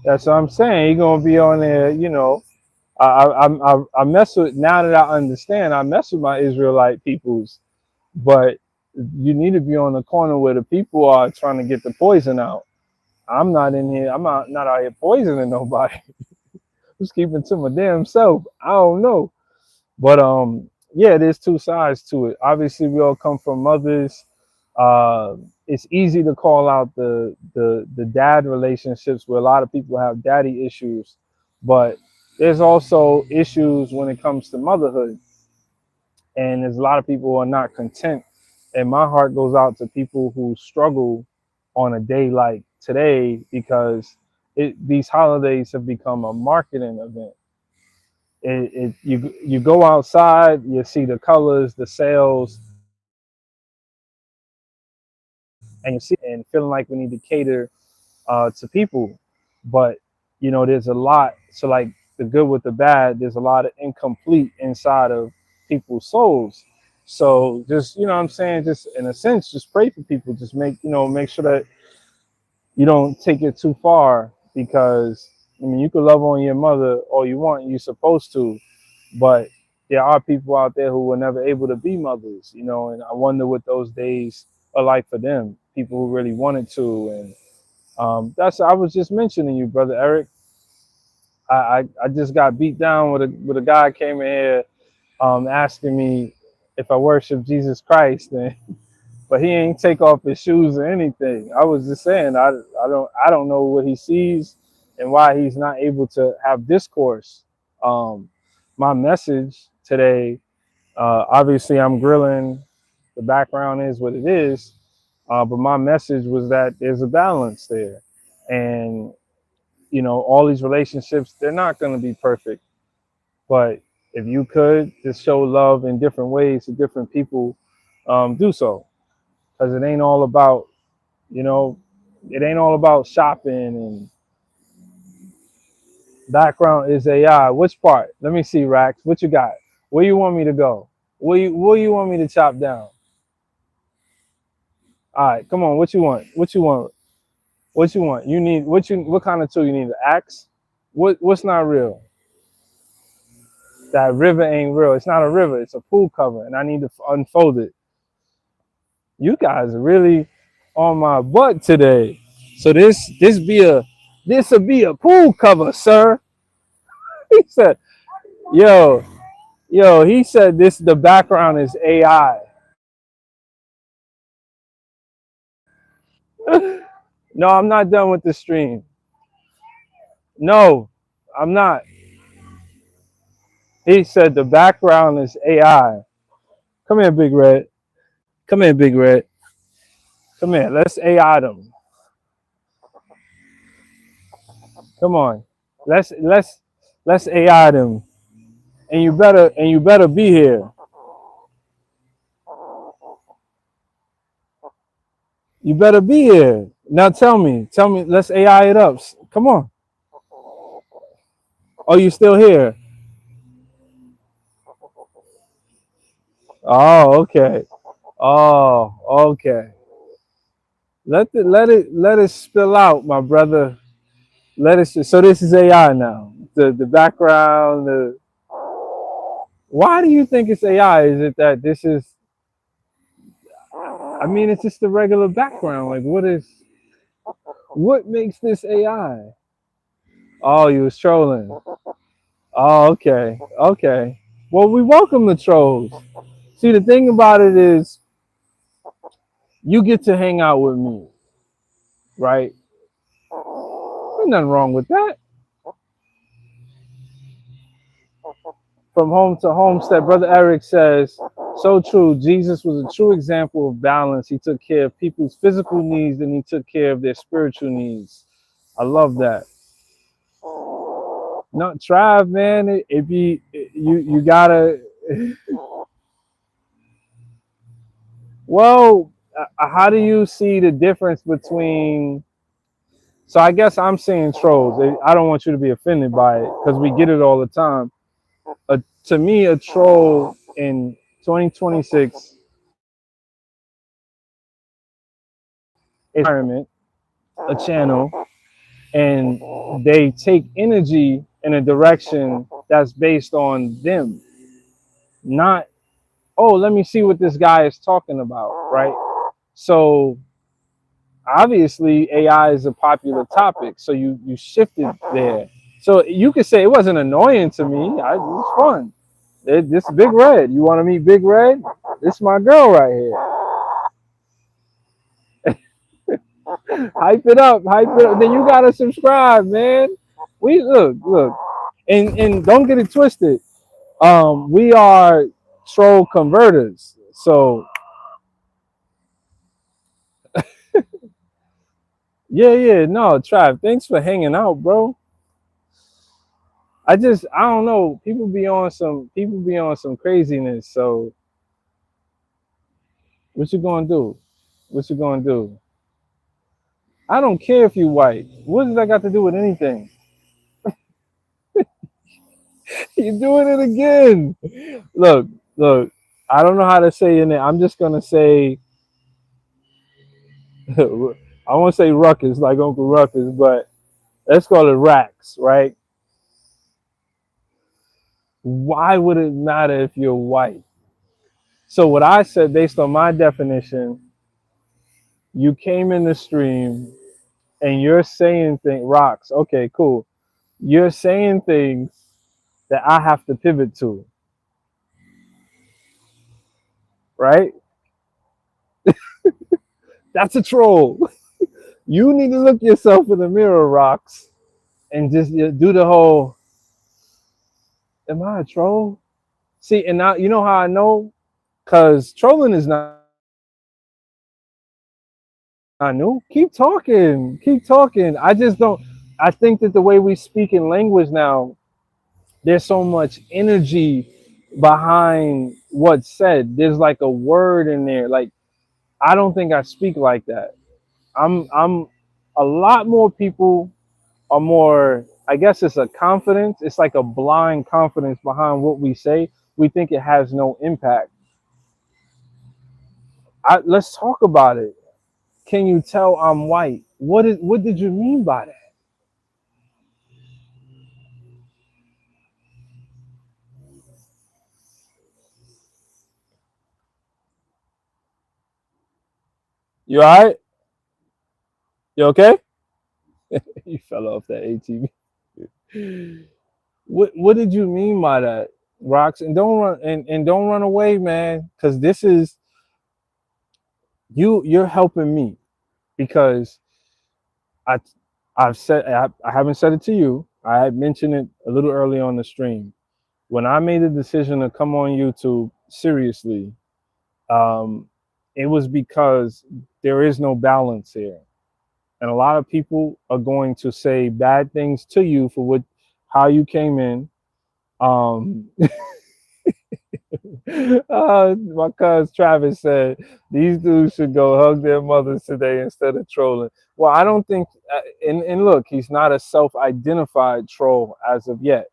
That's what I'm saying. You're gonna be on there, you know. I mess with now that I understand. I mess with my Israelite peoples, but you need to be on the corner where the people are trying to get the poison out. I'm not in here. I'm not out here poisoning nobody. Just keeping to my damn self. I don't know, but yeah, there's two sides to it. Obviously, we all come from mothers. It's easy to call out the dad relationships where a lot of people have daddy issues, but there's also issues when it comes to motherhood, and there's a lot of people who are not content. And my heart goes out to people who struggle on a day like today because these holidays have become a marketing event. You go outside, you see the colors, the sales, and you see and feeling like we need to cater to people, but you know there's a lot. So like the good with the bad, there's a lot of incomplete inside of people's souls. So just you know what I'm saying, just in a sense, just pray for people. Just make sure that you don't take it too far because I mean you can love on your mother all you want, you're supposed to, but there are people out there who were never able to be mothers, you know, and I wonder what those days are like for them. People who really wanted to, and that's I was just mentioning you, brother Eric. I just got beat down with a guy came in here asking me if I worship Jesus Christ, and but he ain't take off his shoes or anything. I was just saying I don't know what he sees and why he's not able to have discourse. Um, my message today, obviously I'm grilling. The background is what it is, but my message was that there's a balance there, and you know all these relationships they're not going to be perfect, but if you could just show love in different ways to different people, do so, because it ain't all about, you know, it ain't all about shopping and background is AI. Which part? Let me see, Rax. What you got? Where you want me to go? Where you want me to chop down? All right, come on. What you want? What you want? What you want? You need what kind of tool you need? An axe? What's not real? That river ain't real. It's not a river. It's a pool cover, and I need to unfold it. You guys are really on my butt today. So this will be a pool cover, sir. He said, yo, yo. He said this. The background is AI. No, I'm not done with the stream. No, I'm not. He said the background is AI. Come here, Big Red. Come here, Big Red. Come here. Let's AI them. Come on. Let's AI them. And you better be here. You better be here. Now tell me, let's AI it up. Come on. Oh, you still here? Oh, okay. Oh, okay. Let it spill out, my brother. Let it. So this is AI now. The background. Why do you think it's AI? Is it that this is? I mean, it's just the regular background. Like, what makes this AI? Oh, you was trolling. Oh, okay, okay. Well, we welcome the trolls. See, the thing about it is, you get to hang out with me, right? There's nothing wrong with that. From home to homestead, Brother Eric says, so true. Jesus was a true example of balance. He took care of people's physical needs and he took care of their spiritual needs. I love that. Not Trav, man. If you gotta. Well, how do you see the difference between? So I guess I'm saying trolls. I don't want you to be offended by it because we get it all the time. To me, a troll in 2026 environment, a channel, and they take energy in a direction that's based on them, not, oh, let me see what this guy is talking about, right? So obviously AI is a popular topic, so you shifted there. So you could say it wasn't annoying to me. It was fun. This Big Red. You want to meet Big Red? This is my girl right here. Hype it up, hype it up. Then you gotta subscribe, man. We look, and don't get it twisted. We are troll converters. So yeah, no, Trav, thanks for hanging out, bro. I don't know. People be on some craziness. So what you gonna do? What you gonna do? I don't care if you white. What does that got to do with anything? You're doing it again. Look, look. I don't know how to say your name. I'm just gonna say I won't say Ruckus like Uncle Ruckus, but let's call it Rax, right? Why would it matter if you're white? So what I said based on my definition, you came in the stream and you're saying things, rocks. Okay, cool. You're saying things that I have to pivot to, right? That's a troll. You need to look yourself in the mirror, rocks, and just do the whole. Am I a troll? See, and now you know how I know, cause trolling is not new. Keep talking. I just don't. I think that the way we speak in language now, there's so much energy behind what's said. There's like a word in there. Like I don't think I speak like that. I'm a lot more people are more, I guess it's a confidence. It's like a blind confidence behind what we say. We think it has no impact. Let's talk about it. Can you tell I'm white? What did you mean by that? You all right? You okay? You fell off that ATV. What did you mean by that, Rocks? And don't run away, man, because this is you're helping me because I I haven't said it to you. I had mentioned it a little early on the stream. When I made the decision to come on YouTube seriously, um, it was because there is no balance here, and a lot of people are going to say bad things to you for how you came in. Um, My cousin Travis said these dudes should go hug their mothers today instead of trolling. Well, I don't think, and look, he's not a self-identified troll as of yet.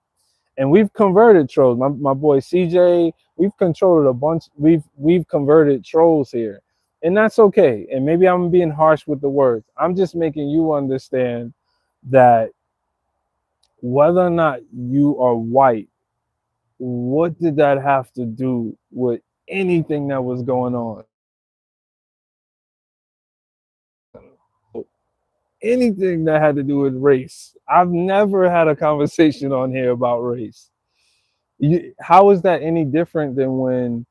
And we've converted trolls. My boy CJ, we've controlled a bunch. We've converted trolls here, and that's okay. And maybe I'm being harsh with the words. I'm just making you understand that whether or not you are white, what did that have to do with anything that was going on? Anything that had to do with race. I've never had a conversation on here about race. How is that any different than when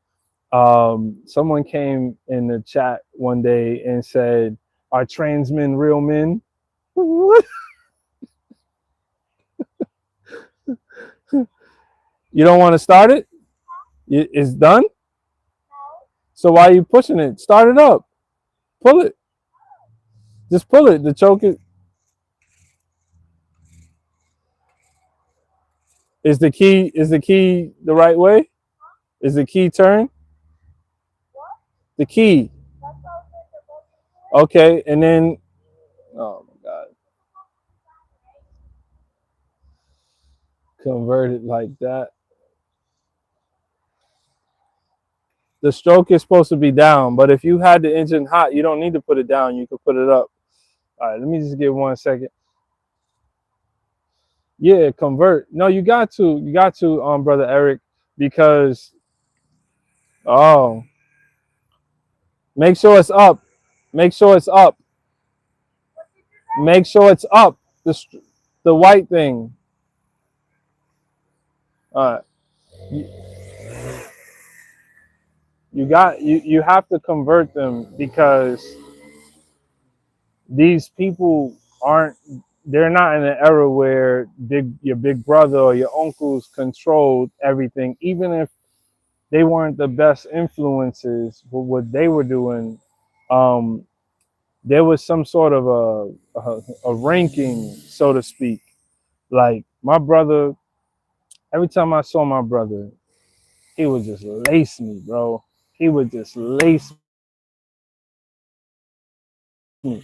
someone came in the chat one day and said, "Are trans men real men?" What? You don't want to start it? It's done. So why are you pushing it? Start it up. Pull it. Just pull it. The choke is the key. Is the key the right way? Is the key turn? The key. Okay, and then oh my god, convert it like that. The stroke is supposed to be down, but if you had the engine hot, you don't need to put it down. You could put it up. All right, let me just get 1 second. Yeah, convert. No, you got to. You got to, brother Eric, because oh, make sure it's up. Make sure it's up. Make sure it's up. The white thing. All right. You, you have to convert them because these people aren't they're not in an era where your big brother or your uncles controlled everything, even if they weren't the best influences for what they were doing. um there was some sort of a ranking, so to speak. Like my brother, every time I saw my brother, he would just lace me, bro. He would just lace me.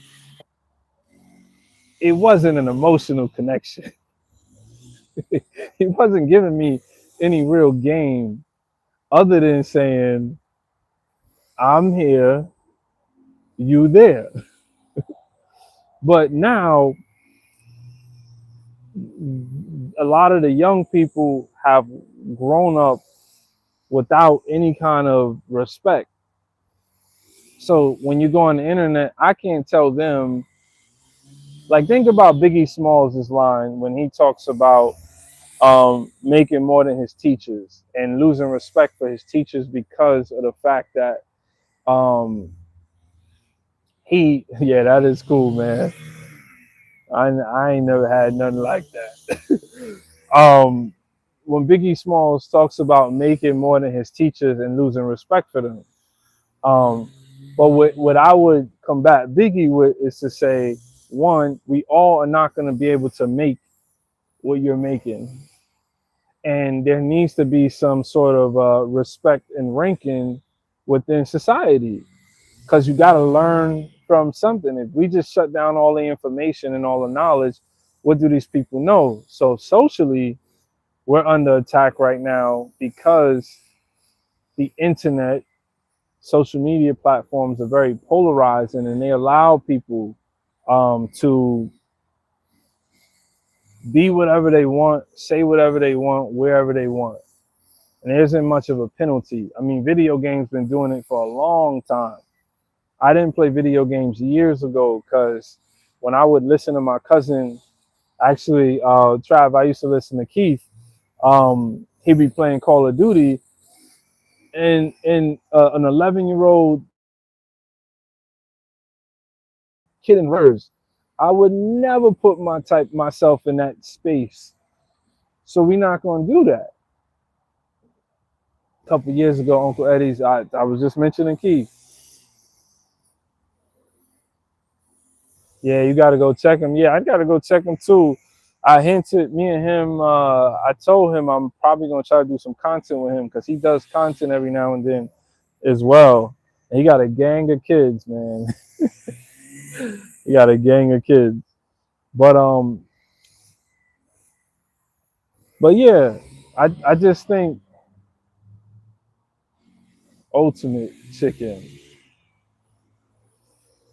It wasn't an emotional connection. He wasn't giving me any real game other than saying, I'm here, you there. But now, a lot of the young people have grown up without any kind of respect. So when you go on the internet, I can't tell them, like, think about Biggie Smalls' line when he talks about making more than his teachers and losing respect for his teachers because of the fact that um, yeah, that is cool, man. I ain't never had nothing like that. um, when Biggie Smalls talks about making more than his teachers and losing respect for them, um, but what I would combat Biggie with is to say, one, we all are not going to be able to make what you're making, and there needs to be some sort of respect and ranking within society, because you got to learn from something. If we just shut down all the information and all the knowledge, what do these people know? So socially, we're under attack right now because the internet, social media platforms are very polarizing, and they allow people to be whatever they want, say whatever they want, wherever they want. And there isn't much of a penalty. I mean, video games been doing it for a long time. I didn't play video games years ago because when I would listen to my cousin, actually, Trav, I used to listen to Keith. He'd be playing Call of Duty, and an 11-year-old kid in reverse. I would never put myself in that space. So we're not gonna do that. A couple years ago, Uncle Eddie's. I was just mentioning Keith. Yeah, you got to go check him. Yeah, I got to go check him too. I hinted, me and him, I told him I'm probably gonna try to do some content with him because he does content every now and then as well. And he got a gang of kids, man. He got a gang of kids. But but yeah, I just think ultimate chicken.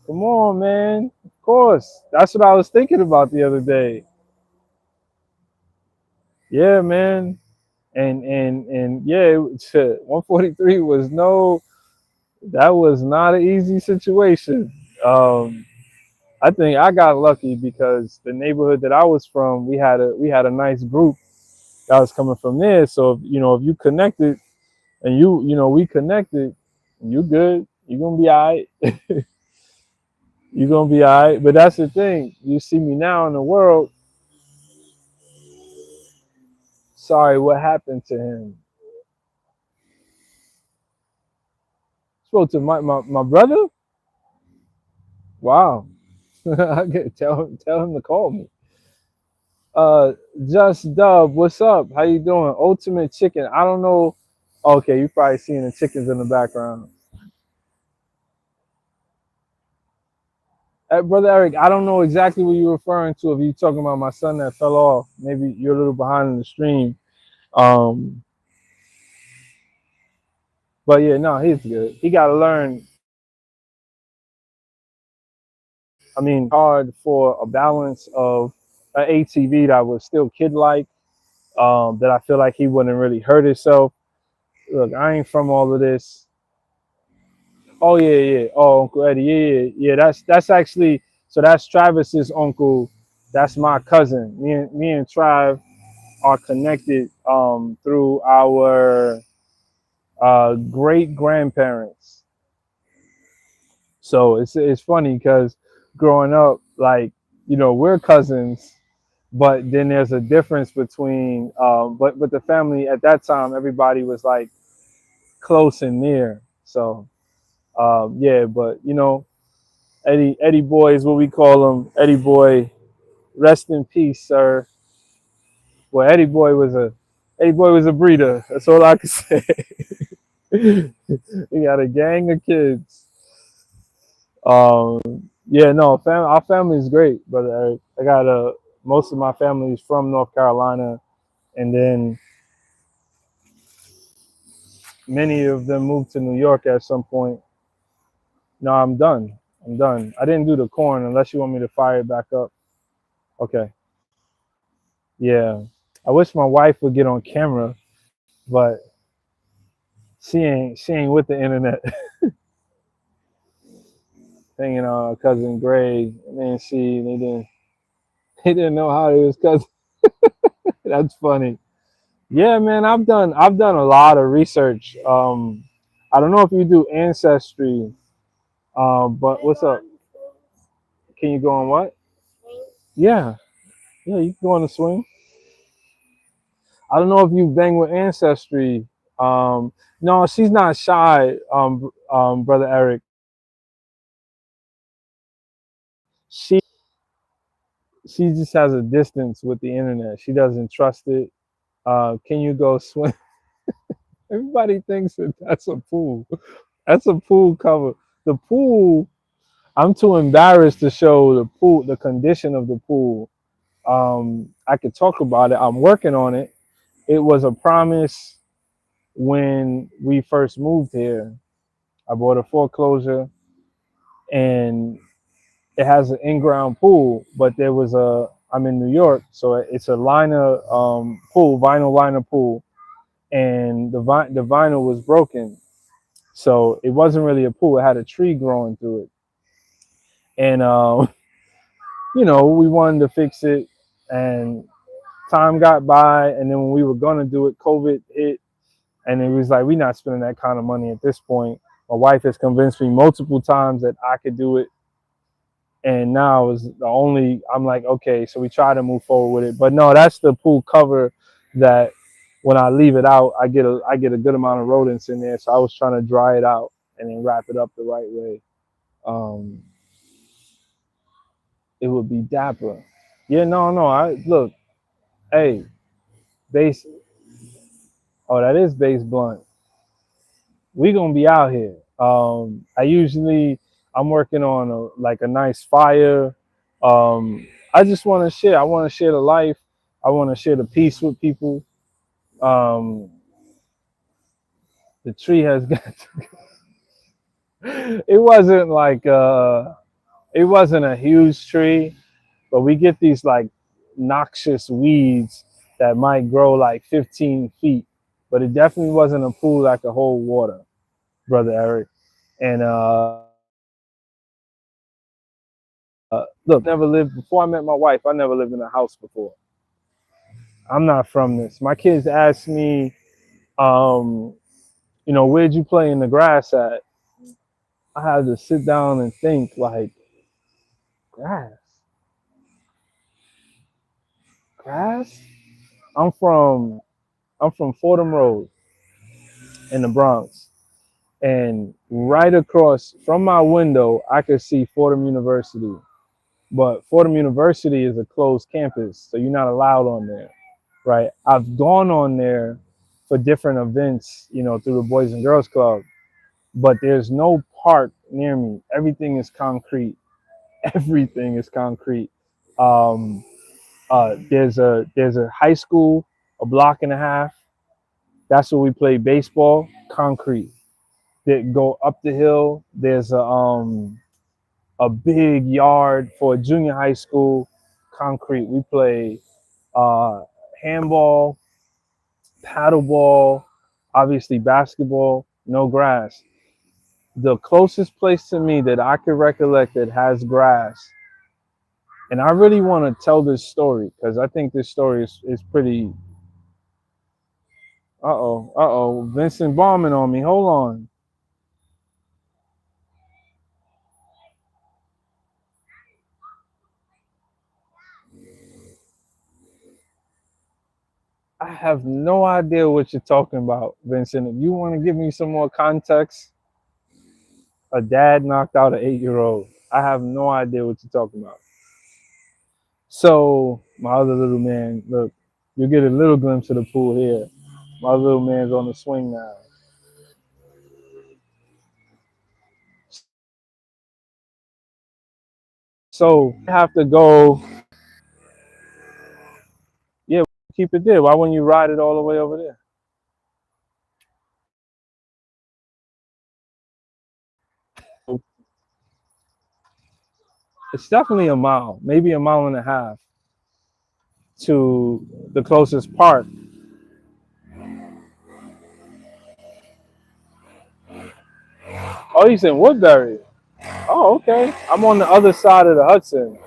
Come on, man. Of course. That's what I was thinking about the other day. Yeah, man. And yeah, 143 was that was not an easy situation. Um, I think I got lucky because the neighborhood that I was from, we had a nice group that was coming from there. So if you connected and we connected, you good. You're gonna be all right. You're gonna be all right. But that's the thing. You see me now in the world. Sorry, what happened to him? Spoke to my brother. Wow. I get tell him to call me. Uh, Just Dub, what's up? How you doing? Ultimate Chicken. I don't know. Okay, you probably seeing the chickens in the background. Brother Eric, I don't know exactly what you're referring to. If you're talking about my son that fell off, maybe you're a little behind in the stream. Um, but yeah, no, he's good. He got to learn. I mean, hard for a balance of an ATV that was still kid-like. That I feel like he wouldn't really hurt himself. Look, I ain't from all of this. Oh yeah, yeah. Oh, Uncle Eddie. Yeah, yeah, yeah. That's actually so. That's Travis's uncle. That's my cousin. Me and Trav are connected through our great grandparents. So it's funny because growing up, like we're cousins, but then there's a difference between. But the family at that time, everybody was like close and near. So yeah, but Eddie Boy is what we call him. Eddie Boy, rest in peace, sir. Well, Eddie Boy was a breeder. That's all I can say. He got a gang of kids. Yeah, no, our family is great, brother Eric. I got most of my family is from North Carolina, and then many of them moved to New York at some point. No, I'm done. I'm done. I didn't do the corn unless you want me to fire it back up. Okay. Yeah. I wish my wife would get on camera, but she ain't with the internet. Hanging on cousin Gray, and then they didn't they didn't know how it was cousin. That's funny. Yeah, man, I've done a lot of research. I don't know if you do ancestry, but what's up? Can you go on what? Yeah, yeah, you can go on the swing. I don't know if you bang with ancestry. No, she's not shy, brother Eric. She just has a distance with the internet. She doesn't trust it. Can you go swim? Everybody thinks that that's a pool. That's a pool cover. The pool. I'm too embarrassed to show the pool, the condition of the pool. I could talk about it. I'm working on it. It was a promise when we first moved here. I bought a foreclosure, and it has an in-ground pool, but there was a. I'm in New York, so it's a liner pool, vinyl liner pool, and the vinyl was broken, so it wasn't really a pool. It had a tree growing through it, and we wanted to fix it, and time got by, and then when we were gonna do it, COVID hit, and it was like we're not spending that kind of money at this point. My wife has convinced me multiple times that I could do it, and now is the only. I'm like, okay, so we try to move forward with it, but no, that's the pool cover that when I leave it out, I get a good amount of rodents in there. So I was trying to dry it out and then wrap it up the right way. Um, it would be dapper. Yeah, no, no. I look. Hey, base. Oh, that is base blunt. We gonna be out here. I'm working on like a nice fire. I just want to share. I want to share the life. I want to share the peace with people. Um, the tree has got. It wasn't like it wasn't a huge tree, but we get these like noxious weeds that might grow like 15 feet. But it definitely wasn't a pool that could hold water, brother Eric. And look, never lived before I met my wife. I never lived in a house before. I'm not from this. My kids ask me, um, where'd you play in the grass at? I had to sit down and think like, grass, grass. I'm from I'm from Fordham Road in the Bronx, and right across from my window, I could see Fordham University. But Fordham University is a closed campus, so you're not allowed on there, right? I've gone on there for different events, through the Boys and Girls Club, but there's no park near me. Everything is concrete. Everything is concrete. Um, there's a high school a block and a half. That's where we play baseball. Concrete. That go up the hill. There's a big yard for a junior high school. Concrete. We play uh, handball, paddleball, obviously basketball. No grass. The closest place to me that I could recollect that has grass, and I really want to tell this story because I think this story is pretty. Vincent bombing on me. Hold on. I have no idea what you're talking about, Vincent. If you want to give me some more context, a dad knocked out an 8-year-old. I have no idea what you're talking about. So, my other little man, look, you get a little glimpse of the pool here. My little man's on the swing now. So, I have to go. Yeah, keep it there. Why wouldn't you ride it all the way over there? It's definitely a mile, maybe a mile and a half to the closest park. Oh, he's in Woodbury. Oh, okay. I'm on the other side of the Hudson.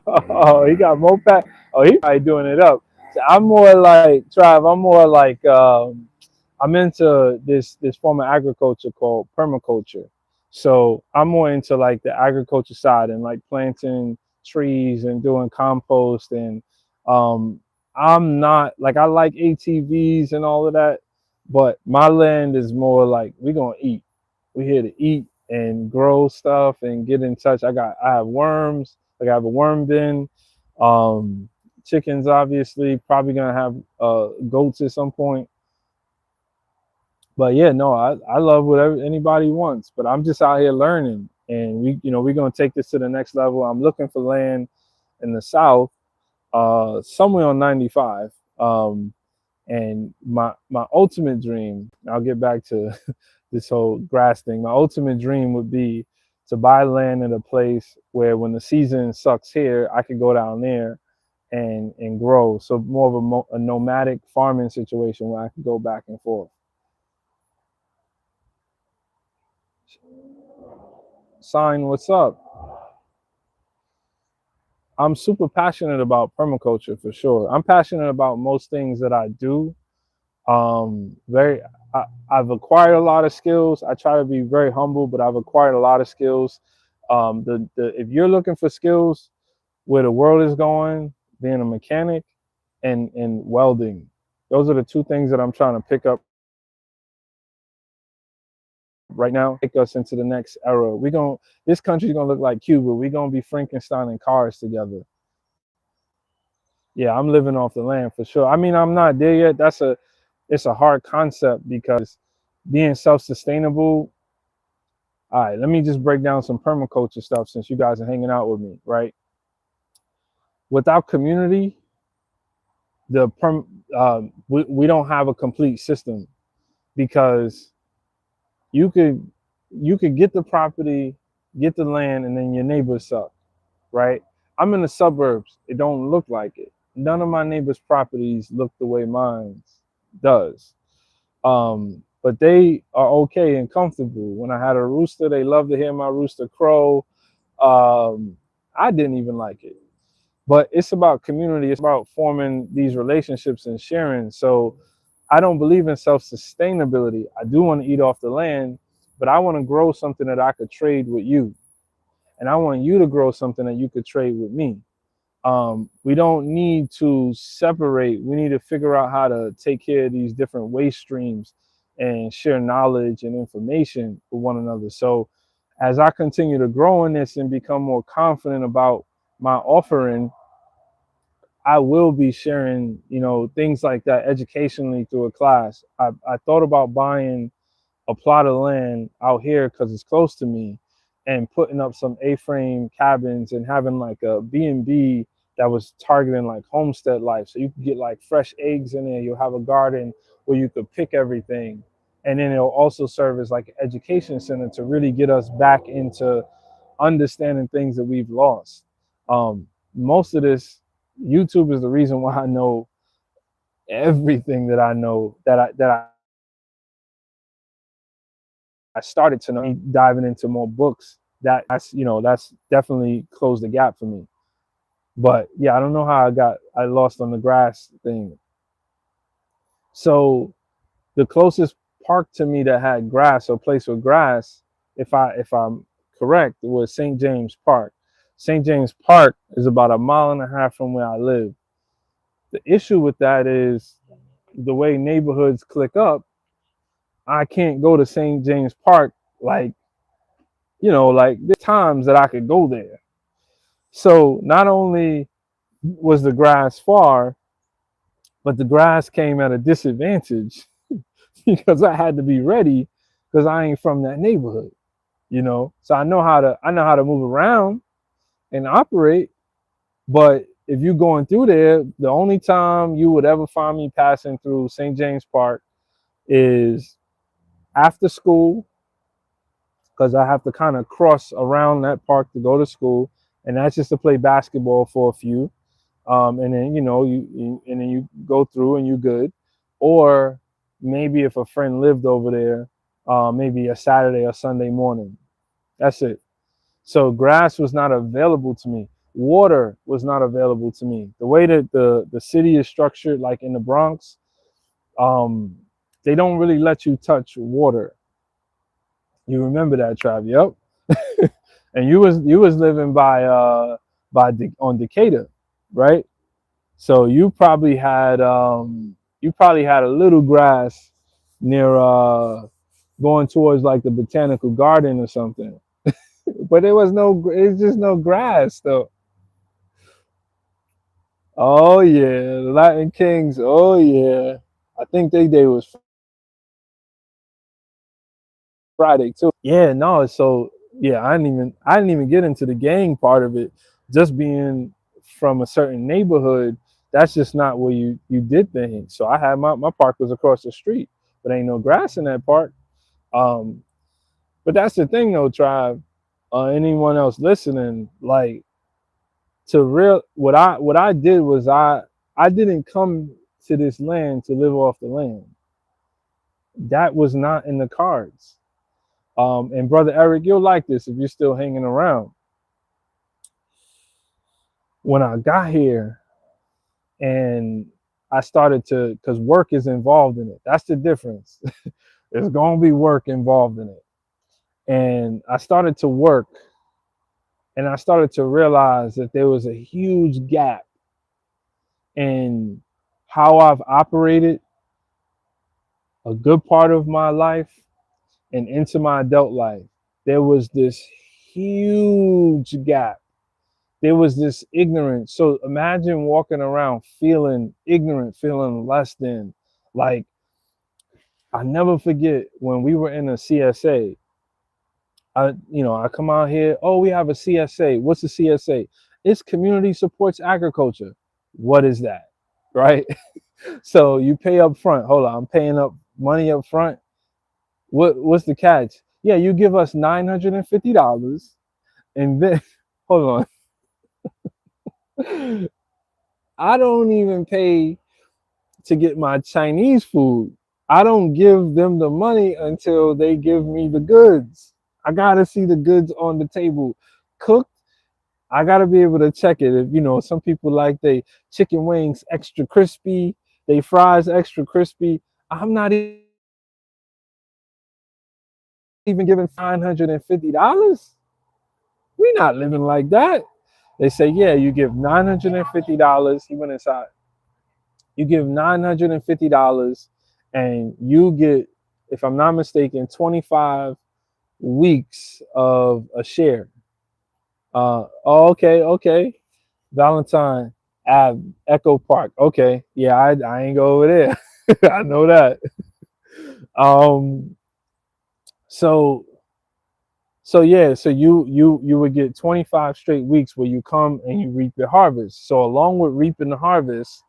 Oh, he got moped. Oh, he probably doing it up. So I'm more like Trav. I'm more like I'm into this form of agriculture called permaculture. So I'm more into like the agriculture side and like planting trees and doing compost and um I'm not like I like ATVs and all of that, but my land is more like we're gonna eat. We're here to eat and grow stuff and get in touch. I have worms, like I have a worm bin. Um Chickens obviously, probably gonna have goats at some point, but yeah, no, I love whatever anybody wants, but I'm just out here learning, and we're gonna take this to the next level. I'm looking for land in the south, somewhere on 95. And my ultimate dream, I'll get back to this whole grass thing. My ultimate dream would be to buy land in a place where when the season sucks here, I could go down there and grow. So more of a nomadic farming situation where I could go back and forth. Sign, what's up? I'm super passionate about permaculture for sure. I'm passionate about most things that I do. Very, I've acquired a lot of skills. I try to be very humble, but I've acquired a lot of skills. The if you're looking for skills where the world is going, being a mechanic and welding, those are the two things that I'm trying to pick up right now. Take us into the next era. This country's gonna look like Cuba. We're gonna be Frankenstein in cars together. Yeah, I'm living off the land for sure. I mean, I'm not there yet. It's a hard concept because being self-sustainable. All right, let me just break down some permaculture stuff since you guys are hanging out with me, right? Without community, we don't have a complete system because you could you could get the property, get the land, and then your neighbors suck, right? I'm in the suburbs. It don't look like it. None of my neighbors' properties look the way mine does. But they are okay and comfortable. When I had a rooster, they love to hear my rooster crow. Um, I didn't even like it. But it's about community. It's about forming these relationships and sharing. So I don't believe in self-sustainability. I do want to eat off the land, but I want to grow something that I could trade with you. And I want you to grow something that you could trade with me. We don't need to separate. We need to figure out how to take care of these different waste streams and share knowledge and information with one another. So as I continue to grow in this and become more confident about my offering, I will be sharing, things like that educationally through a class. I thought about buying a plot of land out here because it's close to me and putting up some A-frame cabins and having like a B&B that was targeting like homestead life. So you could get like fresh eggs in there. You'll have a garden where you could pick everything. And then it'll also serve as like an education center to really get us back into understanding things that we've lost. Most of this, YouTube is the reason why I know everything that I know that I started to know. Diving into more books that's definitely closed the gap for me. But yeah, I don't know how I lost on the grass thing. So the closest park to me that had grass or place with grass, if I'm correct, was St. James Park. St. James Park is about a mile and a half from where I live. The issue with that is the way neighborhoods click up. I can't go to St. James Park like like there's times that I could go there. So not only was the grass far, but the grass came at a disadvantage because I had to be ready because I ain't from that neighborhood. So I know how to move around and operate, but if you're going through there, the only time you would ever find me passing through St. James Park is after school because I have to kind of cross around that park to go to school, and that's just to play basketball for a few. And then and then you go through and you good, or maybe if a friend lived over there, maybe a Saturday or Sunday morning. That's it. So grass was not available to me. Water was not available to me. The way that the city is structured, like in the Bronx, um, they don't really let you touch water. You remember that, Trav? Yep. And you was living on Decatur, right? So you probably had a little grass near going towards like the botanical garden or something. But it's just no grass though. Oh yeah, the Latin Kings. Oh yeah, I think they day was Friday too. Yeah, no. So yeah, I didn't even get into the gang part of it. Just being from a certain neighborhood, that's just not where you did things. So I had my park was across the street, but ain't no grass in that park. Um, but that's the thing though, tribe. Anyone else listening, like to real what I did was I didn't come to this land to live off the land. That was not in the cards. And brother Eric, you'll like this if you're still hanging around. When I got here and I started to, because work is involved in it. That's the difference. There's gonna be work involved in it. And I started to work and I started to realize that there was a huge gap in how I've operated a good part of my life and into my adult life. There was this huge gap. there was this ignorance. So imagine walking around feeling ignorant, feeling less than. Like, I never forget when we were in a CSA. I come out here. Oh, we have a CSA. What's a CSA? It's Community Supports Agriculture. What is that? Right. So you pay up front. Hold on, I'm paying up money up front. What's the catch? Yeah, you give us $950, and then hold on. I don't even pay to get my Chinese food. I don't give them the money until they give me the goods. I gotta see the goods on the table, cooked. I gotta be able to check it. If some people like they chicken wings extra crispy, they fries extra crispy. I'm not even giving $950. We not living like that. They say, yeah, you give $950. He went inside. You give $950 and you get, if I'm not mistaken, 25 weeks of a share. Oh, okay, okay. Valentine Ave, Echo Park. Okay. Yeah, I ain't go over there. I know that. Um so so you would get 25 straight weeks where you come and you reap your harvest. So along with reaping the harvest,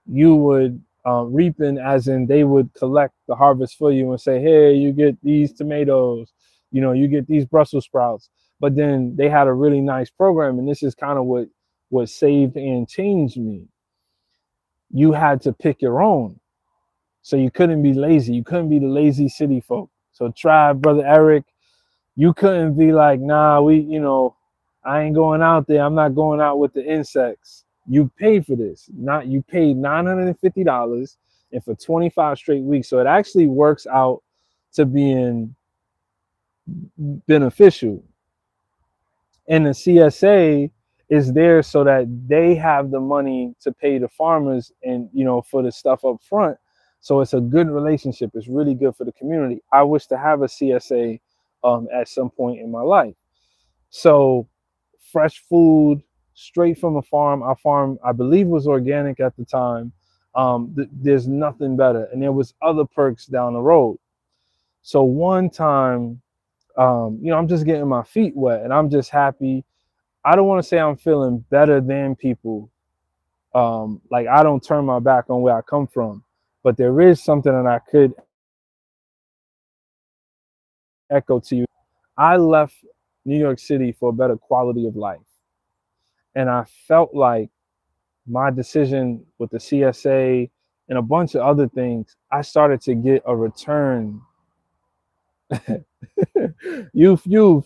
you would reaping as in they would collect the harvest for you and say, hey, you get these tomatoes, you get these Brussels sprouts. But then they had a really nice program, and this is kind of what saved and changed me. You had to pick your own. So you couldn't be lazy. You couldn't be the lazy city folk. So try, brother Eric, you couldn't be like, nah, I ain't going out there. I'm not going out with the insects. You paid for this. Not you paid $950 and for 25 straight weeks. So it actually works out to being beneficial. And the CSA is there so that they have the money to pay the farmers and for the stuff up front. So it's a good relationship. It's really good for the community. I wish to have a CSA at some point in my life. So fresh food straight from a farm. Our farm, I believe, was organic at the time. There's nothing better, and there was other perks down the road. So one time, I'm just getting my feet wet, and I'm just happy. I don't want to say I'm feeling better than people. Like I don't turn my back on where I come from, but there is something that I could echo to you. I left New York City for a better quality of life, and I felt like my decision with the CSA and a bunch of other things, I started to get a return. youth, youth,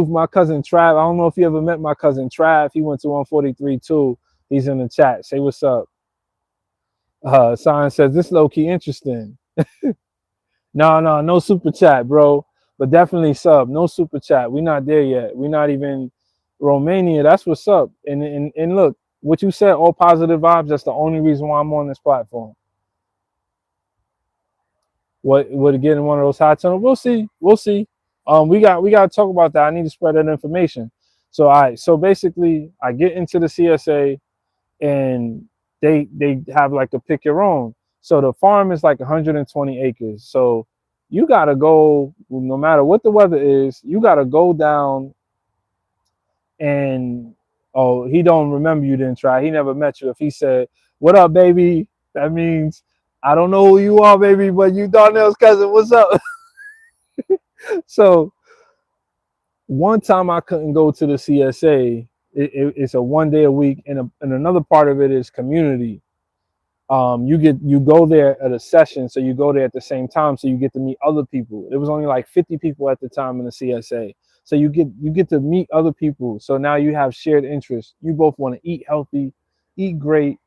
my cousin Trav. I don't know if you ever met my cousin Trav. He went to 143 too. He's in the chat. Say what's up. Sign says this low key interesting. No super chat, bro. But definitely sub. No super chat. We're not there yet. We're not even Romania. That's what's up. And look, what you said, all positive vibes. That's the only reason why I'm on this platform. What would it get in one of those hot tunnels? We'll see. We'll see. We got to talk about that. I need to spread that information. So so basically I get into the CSA and they have like a pick your own. So the farm is like 120 acres. So you gotta go no matter what the weather is. You gotta go down and he don't remember you didn't try. He never met you. If he said, "What up, baby?" That means I don't know who you are, baby, but you Darnell's cousin. What's up? So one time I couldn't go to the CSA. It's a 1 day a week, and another part of it is community. You go there at a session, so you go there at the same time, so you get to meet other people. There was only like 50 people at the time in the CSA, so you get to meet other people. So now you have shared interests. You both want to eat healthy, eat great.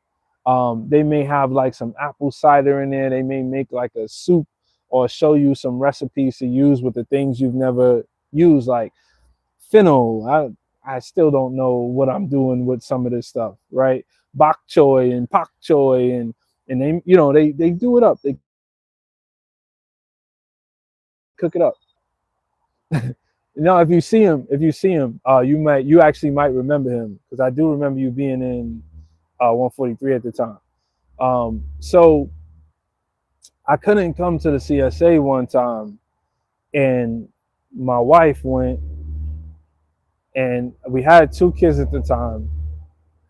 They may have like some apple cider in there. They may make like a soup or show you some recipes to use with the things you've never used, like fennel. I still don't know what I'm doing with some of this stuff, right? Bok choy and pak choy and they do it up. They cook it up. No, if you see him, you actually might remember him because I do remember you being in 143 at the time. So I couldn't come to the CSA one time, and my wife went, and we had two kids at the time,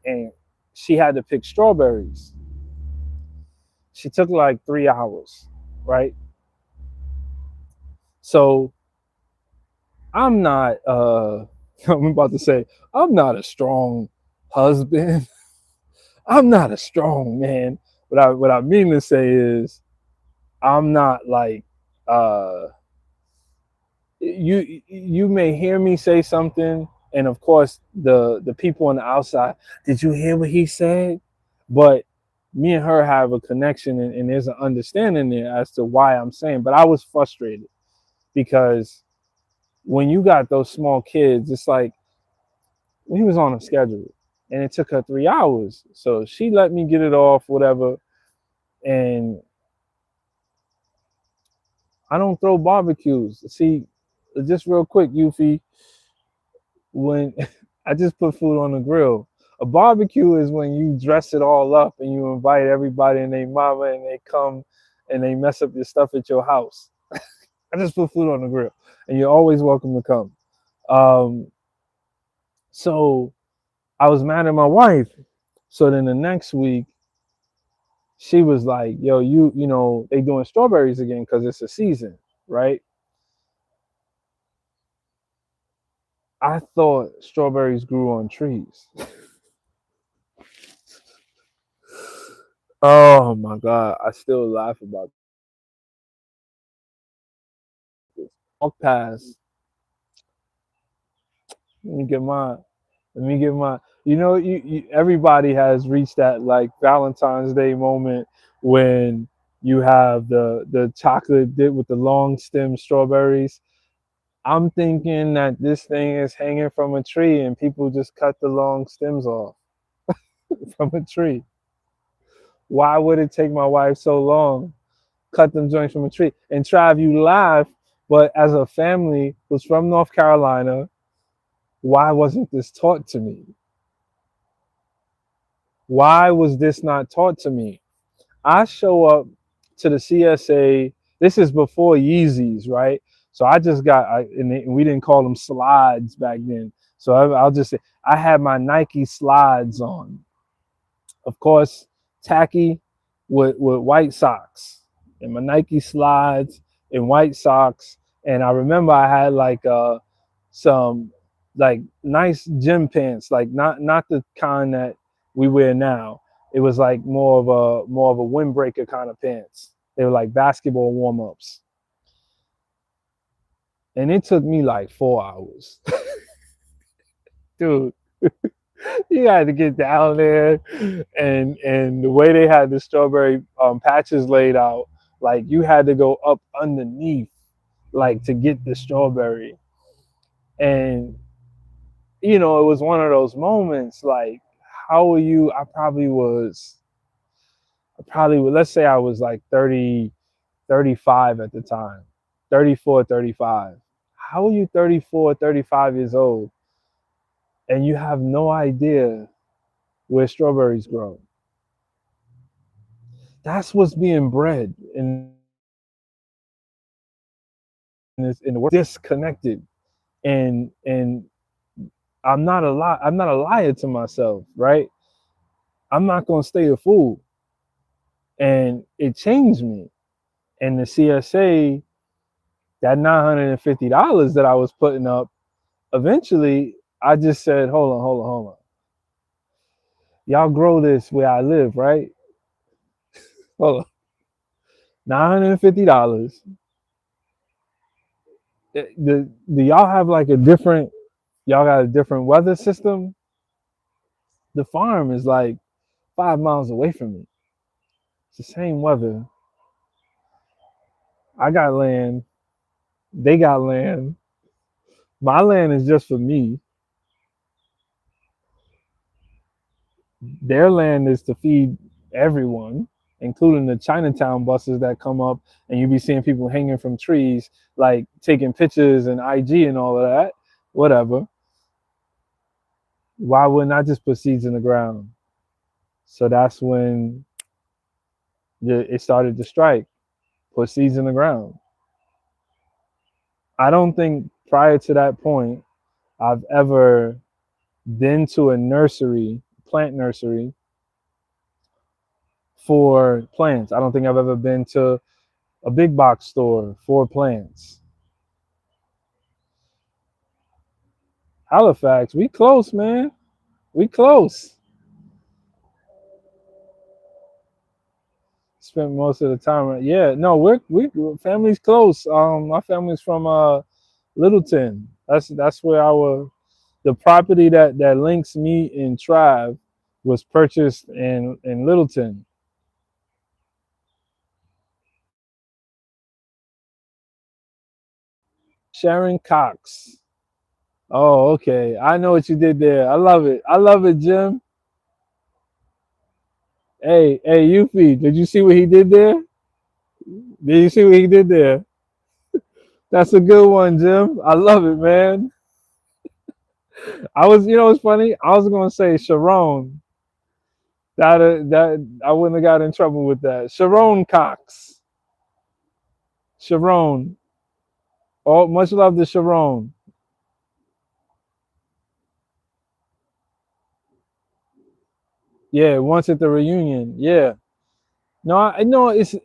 and she had to pick strawberries. She took like 3 hours, right? So I'm not I'm about to say I'm not a strong husband. I'm not a strong man. What I mean to say is I'm not like uh you may hear me say something, and of course the people on the outside, did you hear what he said? But me and her have a connection, and there's an understanding there as to why I'm saying. But I was frustrated because when you got those small kids, it's like we was on a schedule and it took her 3 hours. So she let me get it off, whatever. And I don't throw barbecues. See, just real quick, Yuffie, when I just put food on the grill. A barbecue is when you dress it all up and you invite everybody and their mama and they come and they mess up your stuff at your house. I just put food on the grill and you're always welcome to come. Um, so I was mad at my wife. So then the next week, she was like, "Yo, you know, they doing strawberries again because it's a season, right?" I thought strawberries grew on trees. Oh my god, I still laugh about this. Walk past. Let me get mine. Let me get mine. You know, everybody has reached that like Valentine's Day moment when you have the chocolate dip with the long stem strawberries. I'm thinking that this thing is hanging from a tree and people just cut the long stems off from a tree. Why would it take my wife so long? Cut them joints from a tree. And Trav, you laugh, but as a family who's from North Carolina, why wasn't this taught to me? Why was this not taught to me? I show up to the CSA. This is before Yeezys, right? So I just got, and we didn't call them slides back then. So I'll just say I had my Nike slides on, of course, tacky with white socks, and my Nike slides and white socks. And I remember I had like some like nice gym pants, like not the kind that we wear now. It was like more of a windbreaker kind of pants. They were like basketball warm ups, and it took me like 4 hours, dude. You had to get down there, and the way they had the strawberry patches laid out, like you had to go up underneath, like to get the strawberry. And it was one of those moments. Like, how are you? Let's say I was like 30, 35 at the time, 34, 35. How are you 34, 35 years old, and you have no idea where strawberries grow? That's what's being bred in the world, disconnected. And I'm not a liar to myself, right? I'm not gonna stay a fool. And it changed me. And the CSA, that $950 that I was putting up, eventually I just said, hold on. Y'all grow this where I live, right? Hold on. $950. Do y'all have like y'all got a different weather system? The farm is like 5 miles away from me. It's the same weather. I got land. They got land. My land is just for me. Their land is to feed everyone. including the Chinatown buses that come up, and you be seeing people hanging from trees, like taking pictures and IG and all of that. Whatever. Why wouldn't I just put seeds in the ground? So that's when it started to strike. Put seeds in the ground. I don't think prior to that point I've ever been to a nursery, plant nursery, for plants. I don't think I've ever been to a big box store for plants. Halifax, we close, man. We close. Spent most of the time. Yeah, no, we family's close. My family's from Littleton. That's where the property that links me and Trav was purchased in Littleton. Sharon Cox. Oh, okay. I know what you did there. I love it. I love it, Jim. Hey, Yuffie, did you see what he did there? Did you see what he did there? That's a good one, Jim. I love it, man. It's funny. I was gonna say Sharon. That I wouldn't have got in trouble with that. Sharon Cox. Sharon. Oh, much love to Sharon. Yeah, once at the reunion. Yeah. No, I know it's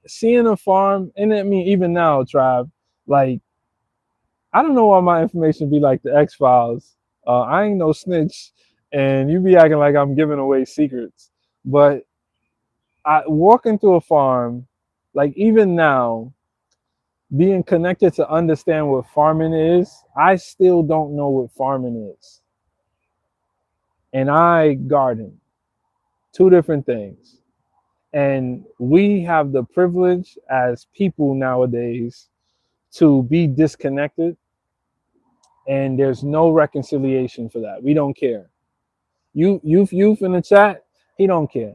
seeing a farm, and I mean even now, Tribe. Like I don't know why my information be like the X Files. I ain't no snitch, and you be acting like I'm giving away secrets. But I walking through a farm, like even now, being connected to understand what farming is, I still don't know what farming is. And I garden, two different things. And we have the privilege as people nowadays to be disconnected, and there's no reconciliation for that. We don't care. Youth in the chat, he don't care.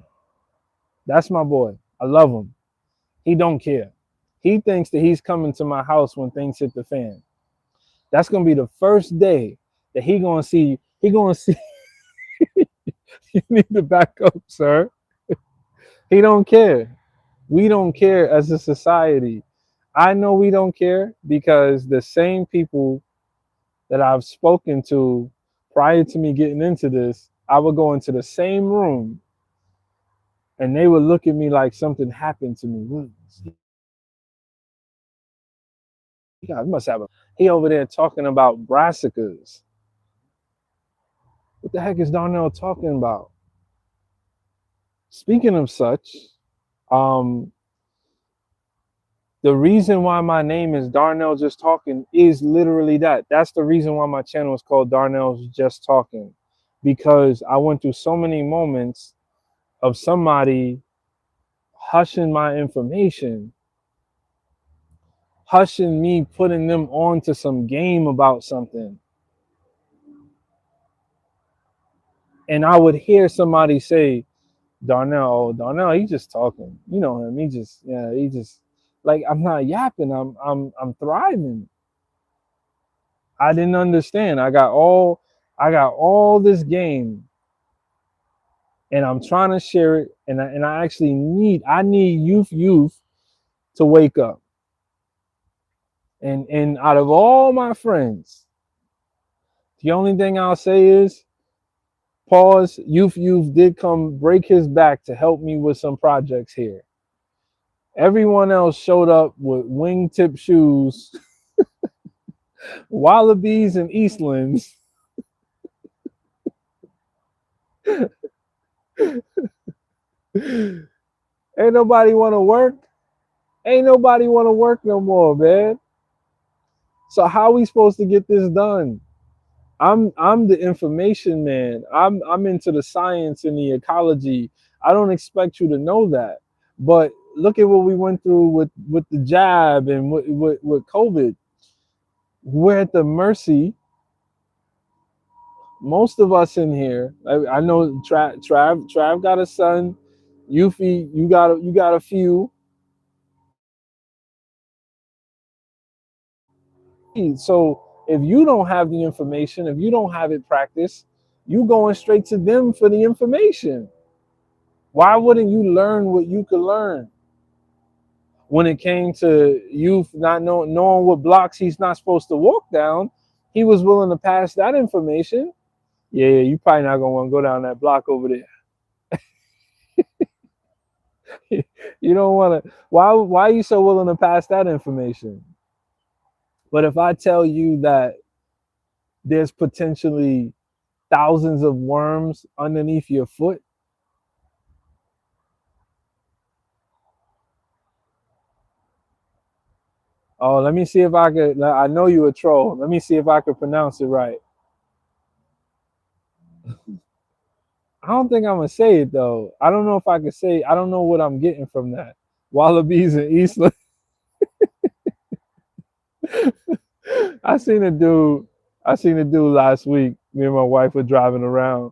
That's my boy. I love him. He don't care. He thinks that he's coming to my house when things hit the fan. That's gonna be the first day that he gonna see you need to back up, sir. He don't care. We don't care as a society. I know we don't care because the same people that I've spoken to prior to me getting into this, I would go into the same room and they would look at me like something happened to me. God, must have a. He over there talking about brassicas. What the heck is Darnell talking about? Speaking of such, um, the reason why my name is Darnell Just Talking is literally that. That's the reason why my channel is called Darnell's Just Talking, because I went through so many moments of somebody hushing my information, hushing me, putting them onto some game about something. And I would hear somebody say, Darnell, he's just talking. You know him. He just like I'm not yapping. I'm thriving. I didn't understand. I got all this game, and I'm trying to share it. And I actually need youth to wake up. And out of all my friends, the only thing I'll say is pause. Youth did come break his back to help me with some projects here. Everyone else showed up with wingtip shoes, wallabies, and Eastlands. Ain't nobody want to work. Ain't nobody want to work no more, man. So how are we supposed to get this done? I'm the information man. I'm into the science and the ecology. I don't expect you to know that. But look at what we went through with the jab and with COVID. We're at the mercy. Most of us in here, I know Trav got a son You feed. You got a few. So if you don't have the information, if you don't have it practiced, you going straight to them for the information. Why wouldn't you learn what you could learn? When it came to youth not knowing what blocks he's not supposed to walk down, he was willing to pass that information. Yeah, you probably not gonna want to go down that block over there. You don't want to. Why are you so willing to pass that information? But if I tell you that there's potentially thousands of worms underneath your foot, oh, let me see if I could. I know you a troll. Let me see if I could pronounce it right. I don't think I'm gonna say it though. I don't know if I could say. I don't know what I'm getting from that. Wallabies in Eastland. I seen a dude. I seen a dude last week. Me and my wife were driving around,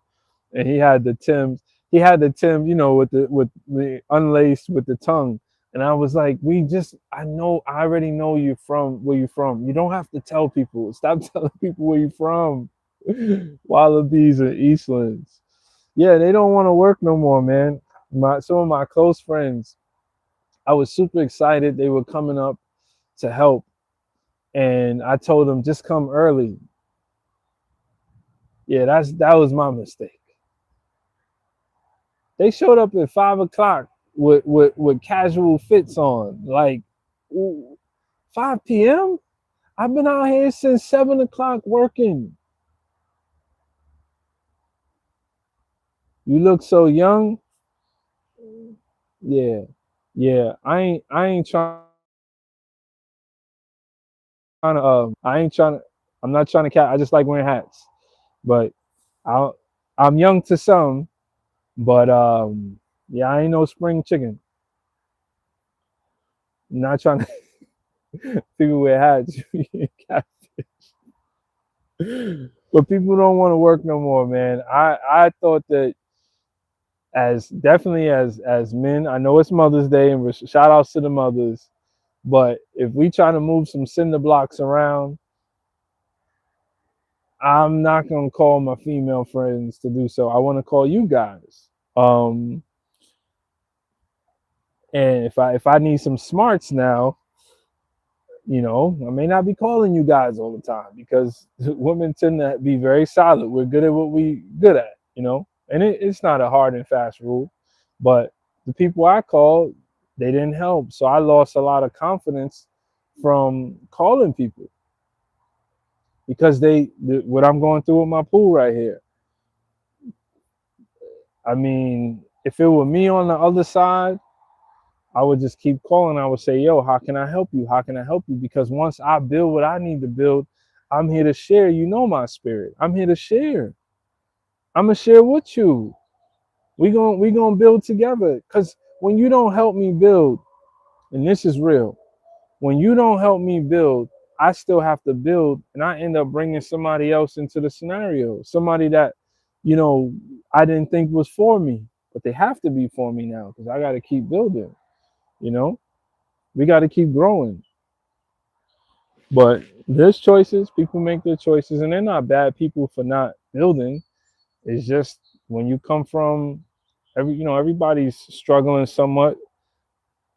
and he had the Tims. He had the Tim, with the unlaced with the tongue. And I was like, we just, I know, I already know you from where you from. You don't have to tell people. Stop telling people where you from. Wallabies and Eastlands. Yeah, they don't want to work no more, man. Some of my close friends, I was super excited. They were coming up to help, and I told them just come early. Yeah, that was my mistake. They showed up at 5 o'clock with casual fits on. Like 5 p.m. I've been out here since 7 o'clock working. You look so young. Yeah, yeah. I ain't trying to. I ain't trying to. I'm not trying to cat. I just like wearing hats. But I I'm young to some. But yeah, I ain't no spring chicken. I'm not trying to people wear hats. But people don't want to work no more, man. I thought that as definitely as men, I know it's Mother's Day and shout outs to the mothers, but if we try to move some cinder blocks around, I'm not gonna call my female friends to do so. I want to call you guys. Um, and if I need some smarts now, I may not be calling you guys all the time because women tend to be very solid. We're good at what we good at. And it's not a hard and fast rule, but the people I called, they didn't help. So I lost a lot of confidence from calling people because what I'm going through with my pool right here. I mean, if it were me on the other side, I would just keep calling. I would say, yo, how can I help you? How can I help you? Because once I build what I need to build, I'm here to share. You know my spirit. I'm here to share. I'm gonna share with you. We gonna build together. Cause when you don't help me build, and this is real, when you don't help me build, I still have to build, and I end up bringing somebody else into the scenario. Somebody that, you know, I didn't think was for me, but they have to be for me now because I got to keep building. You know, we got to keep growing. But there's choices. People make their choices, and they're not bad people for not building. It's just when you come from everybody's struggling somewhat.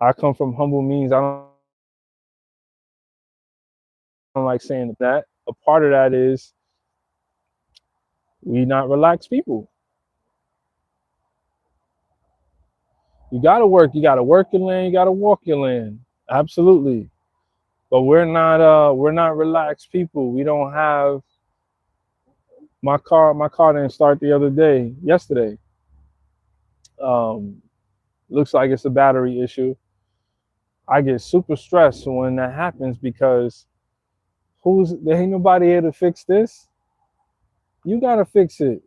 I come from humble means. I don't like saying that. A part of that is we not relaxed people. You gotta work. You gotta work your land. You gotta walk your land. Absolutely. But we're not relaxed people. We don't have my car didn't start the other day, yesterday. Um, looks like it's a battery issue. I get super stressed when that happens because there ain't nobody here to fix this. You gotta fix it.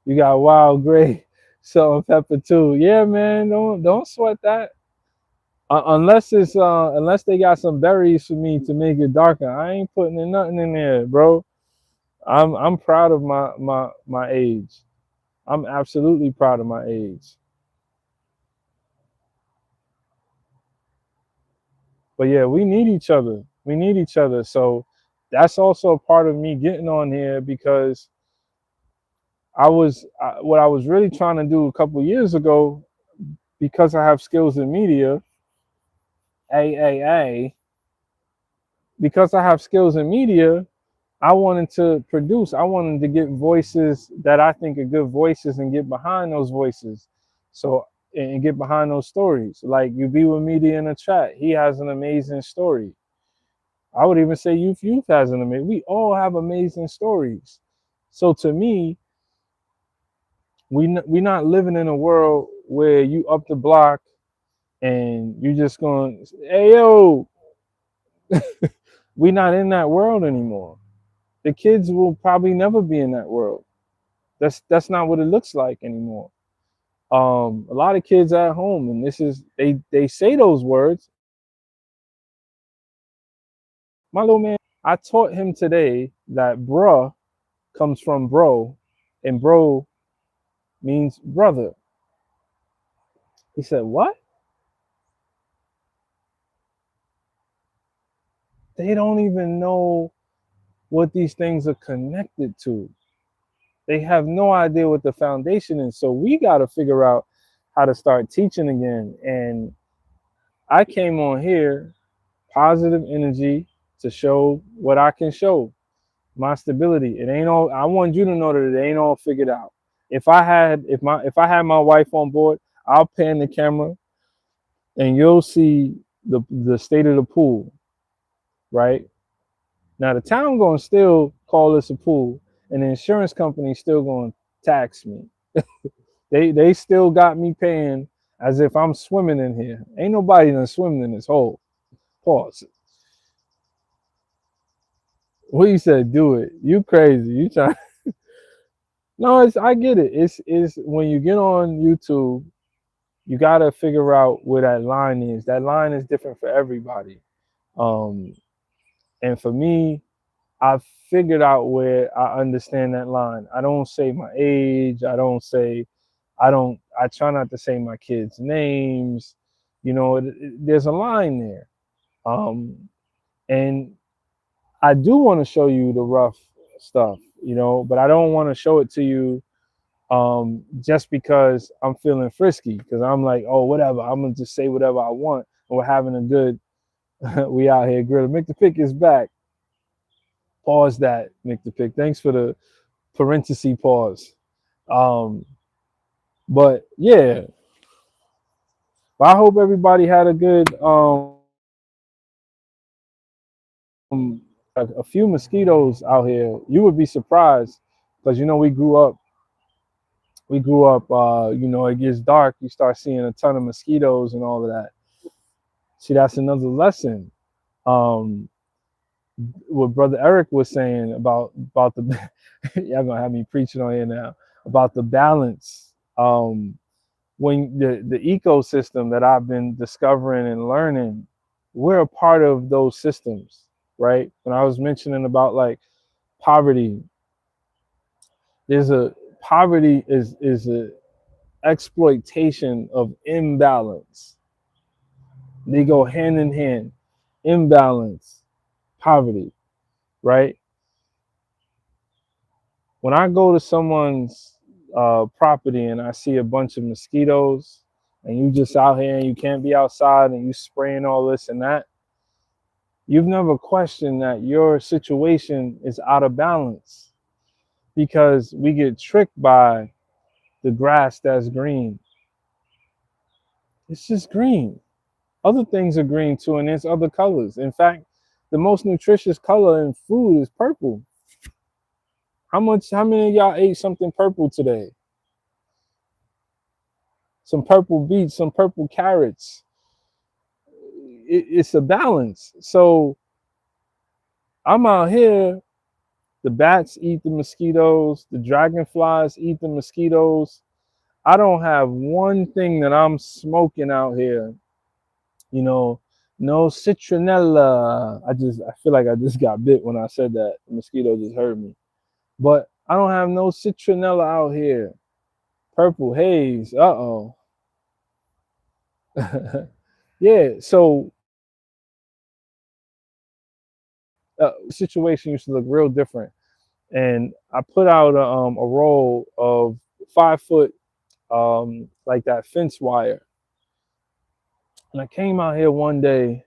You got wild gray, salt and pepper too. Yeah, man, don't sweat that. Unless they got some berries for me to make it darker. I ain't putting in nothing in there, bro. I'm proud of my age. I'm absolutely proud of my age. But yeah, we need each other. We need each other. So that's also a part of me getting on here because what I was really trying to do a couple years ago, because I have skills in media, a because I have skills in media, I wanted to produce. I wanted to get voices that I think are good voices and get behind those voices. So and get behind those stories. Like you be with media in the chat. He has an amazing story. I would even say Youth has an amazing. We all have amazing stories. So to me, we not living in a world where you up the block and you just going, hey yo, we not in that world anymore. The kids will probably never be in that world. That's not what it looks like anymore. A lot of kids at home, and this is they say those words. My little man, I taught him today that bruh comes from bro, and bro means brother. He said, "What?" They don't even know what these things are connected to. They have no idea what the foundation is. So we got to figure out how to start teaching again. And I came on here, positive energy, to show what I can show, my stability. It ain't all. I want you to know that it ain't all figured out. If I had my wife on board, I'll pan the camera and you'll see the state of the pool, right? Now the town gonna still call this a pool, and the insurance company still gonna tax me. They still got me paying as if I'm swimming in here. Ain't nobody done swimming in this hole. Pause. What you said? Do it. You crazy? You try? No, it's I get it. It's when you get on YouTube, you gotta figure out where that line is. That line is different for everybody. Um, and for me, I've figured out where I understand that line. I don't say my age. I try not to say my kids' names. There's a line there. And I do want to show you the rough stuff, but I don't want to show it to you just because I'm feeling frisky. Because I'm like, oh, whatever. I'm gonna just say whatever I want. And we're having a good. We out here grilling. Mick the Pick is back. Pause that, Mick the Pick. Thanks for the parenthesis pause. Um, but yeah, I hope everybody had a good a few mosquitoes out here. You would be surprised because we grew up, it gets dark, you start seeing a ton of mosquitoes and all of that. See, that's another lesson. Um, what Brother Eric was saying about the y'all gonna have me preaching on here now about the balance. When the ecosystem that I've been discovering and learning, we're a part of those systems, right? When I was mentioning about like poverty, there's a poverty is a exploitation of imbalance. They go hand in hand. Imbalance, poverty, right? When I go to someone's property and I see a bunch of mosquitoes, and you just out here and you can't be outside and you spraying all this and that, you've never questioned that your situation is out of balance because we get tricked by the grass that's green. It's just green. Other things are green too, and there's other colors. In fact, the most nutritious color in food is purple. How many of y'all ate something purple today? Some purple beets, some purple carrots. It's a balance. So I'm out here, the bats eat the mosquitoes, the dragonflies eat the mosquitoes. I don't have one thing that I'm smoking out here, you know, no citronella. I feel like I just got bit when I said that. The mosquito just heard me. But I don't have no citronella out here. Purple haze. Uh-oh. Yeah, so situation used to look real different. And I put out a roll of 5 foot, like that fence wire. And I came out here one day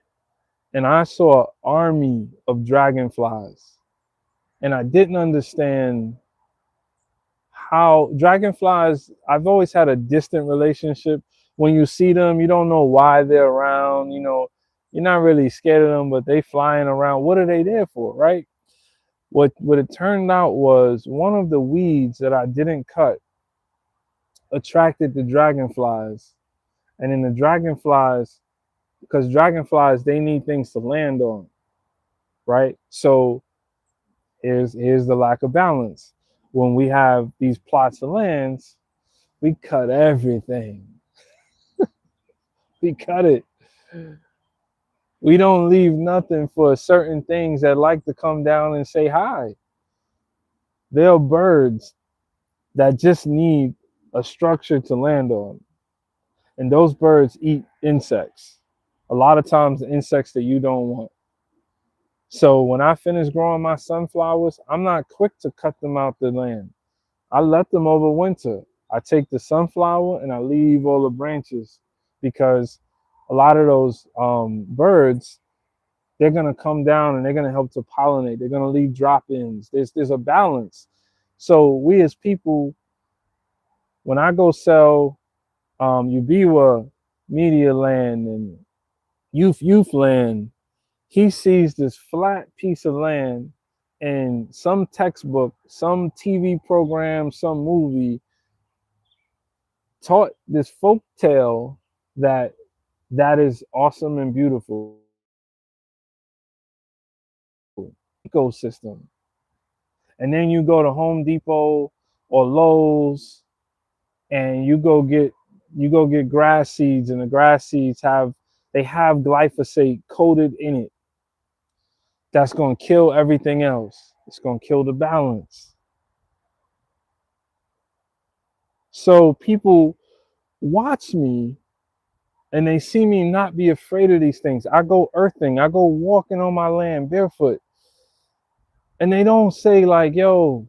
and I saw an army of dragonflies. And I didn't understand how dragonflies, I've always had a distant relationship. When you see them, you don't know why they're around. You're not really scared of them, but they flying around. What are they there for, right? What it turned out was one of the weeds that I didn't cut attracted the dragonflies. And then the dragonflies, because dragonflies, they need things to land on, right? So here's the lack of balance. When we have these plots of lands, we cut everything. We cut it. We don't leave nothing for certain things that like to come down and say hi. There are birds that just need a structure to land on. And those birds eat insects. A lot of times the insects that you don't want. So when I finish growing my sunflowers, I'm not quick to cut them out the land. I let them over winter. I take the sunflower and I leave all the branches because a lot of those birds, they're gonna come down and they're gonna help to pollinate. They're gonna leave drop-ins. There's a balance. So we as people, when I go sell Ubiwa Media Land and Youth Land, he sees this flat piece of land and some textbook, some TV program, some movie taught this folk tale that that is awesome and beautiful ecosystem. And then you go to Home Depot or Lowe's and you go get grass seeds, and the grass seeds have glyphosate coated in it. That's going to kill everything else. It's going to kill the balance. So people watch me and they see me not be afraid of these things. I go earthing, I go walking on my land barefoot. And they don't say like, yo,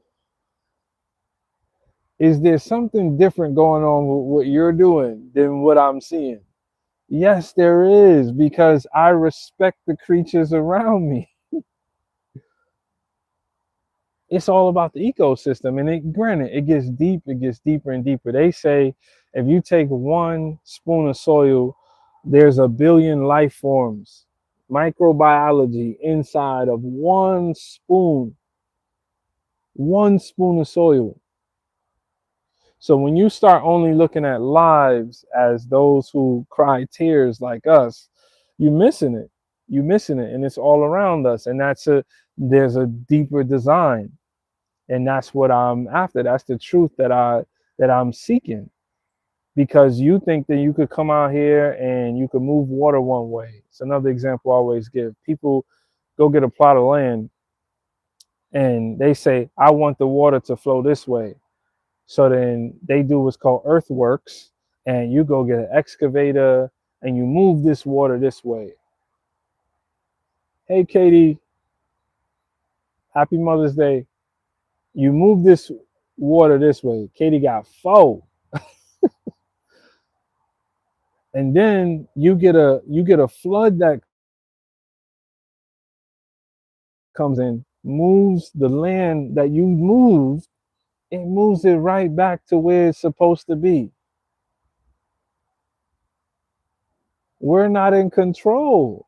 is there something different going on with what you're doing than what I'm seeing? Yes, there is, because I respect the creatures around me. It's all about the ecosystem. And granted, it gets deep, it gets deeper and deeper. They say if you take one spoon of soil, there's a billion life forms, microbiology inside of one spoon of soil. So when you start only looking at lives as those who cry tears like us, you're missing it. You're missing it, and it's all around us. And there's a deeper design, and that's what I'm after. That's the truth that I'm seeking. Because you think that you could come out here and you could move water one way. It's another example I always give. People go get a plot of land and they say, I want the water to flow this way. So then they do what's called earthworks, and you go get an excavator and you move this water this way. Hey, Katie, happy Mother's Day. You move this water this way. Katie got four. And then you get a flood that comes in, moves the land that you moved, it moves it right back to where it's supposed to be. We're not in control.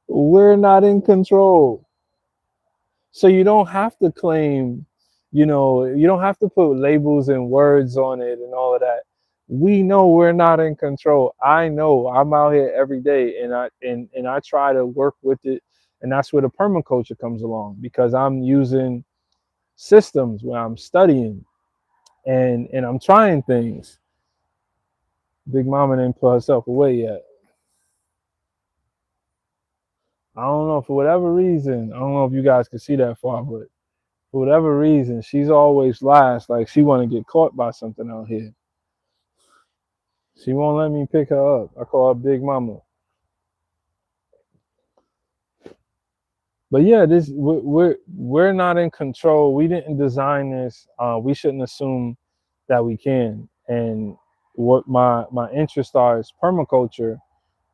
We're not in control. So you don't have to claim, you don't have to put labels and words on it and all of that. We know we're not in control. I know I'm out here every day and I try to work with it. And that's where the permaculture comes along, because I'm using systems where I'm studying and I'm trying things. Big Mama didn't put herself away yet. I don't know, for whatever reason. I don't know if you guys can see that far, but for whatever reason, she's always last. Like she want to get caught by something out here. She won't let me pick her up. I call her Big Mama. But yeah, this we're not in control. We didn't design this. We shouldn't assume that we can. And what my interests are is permaculture.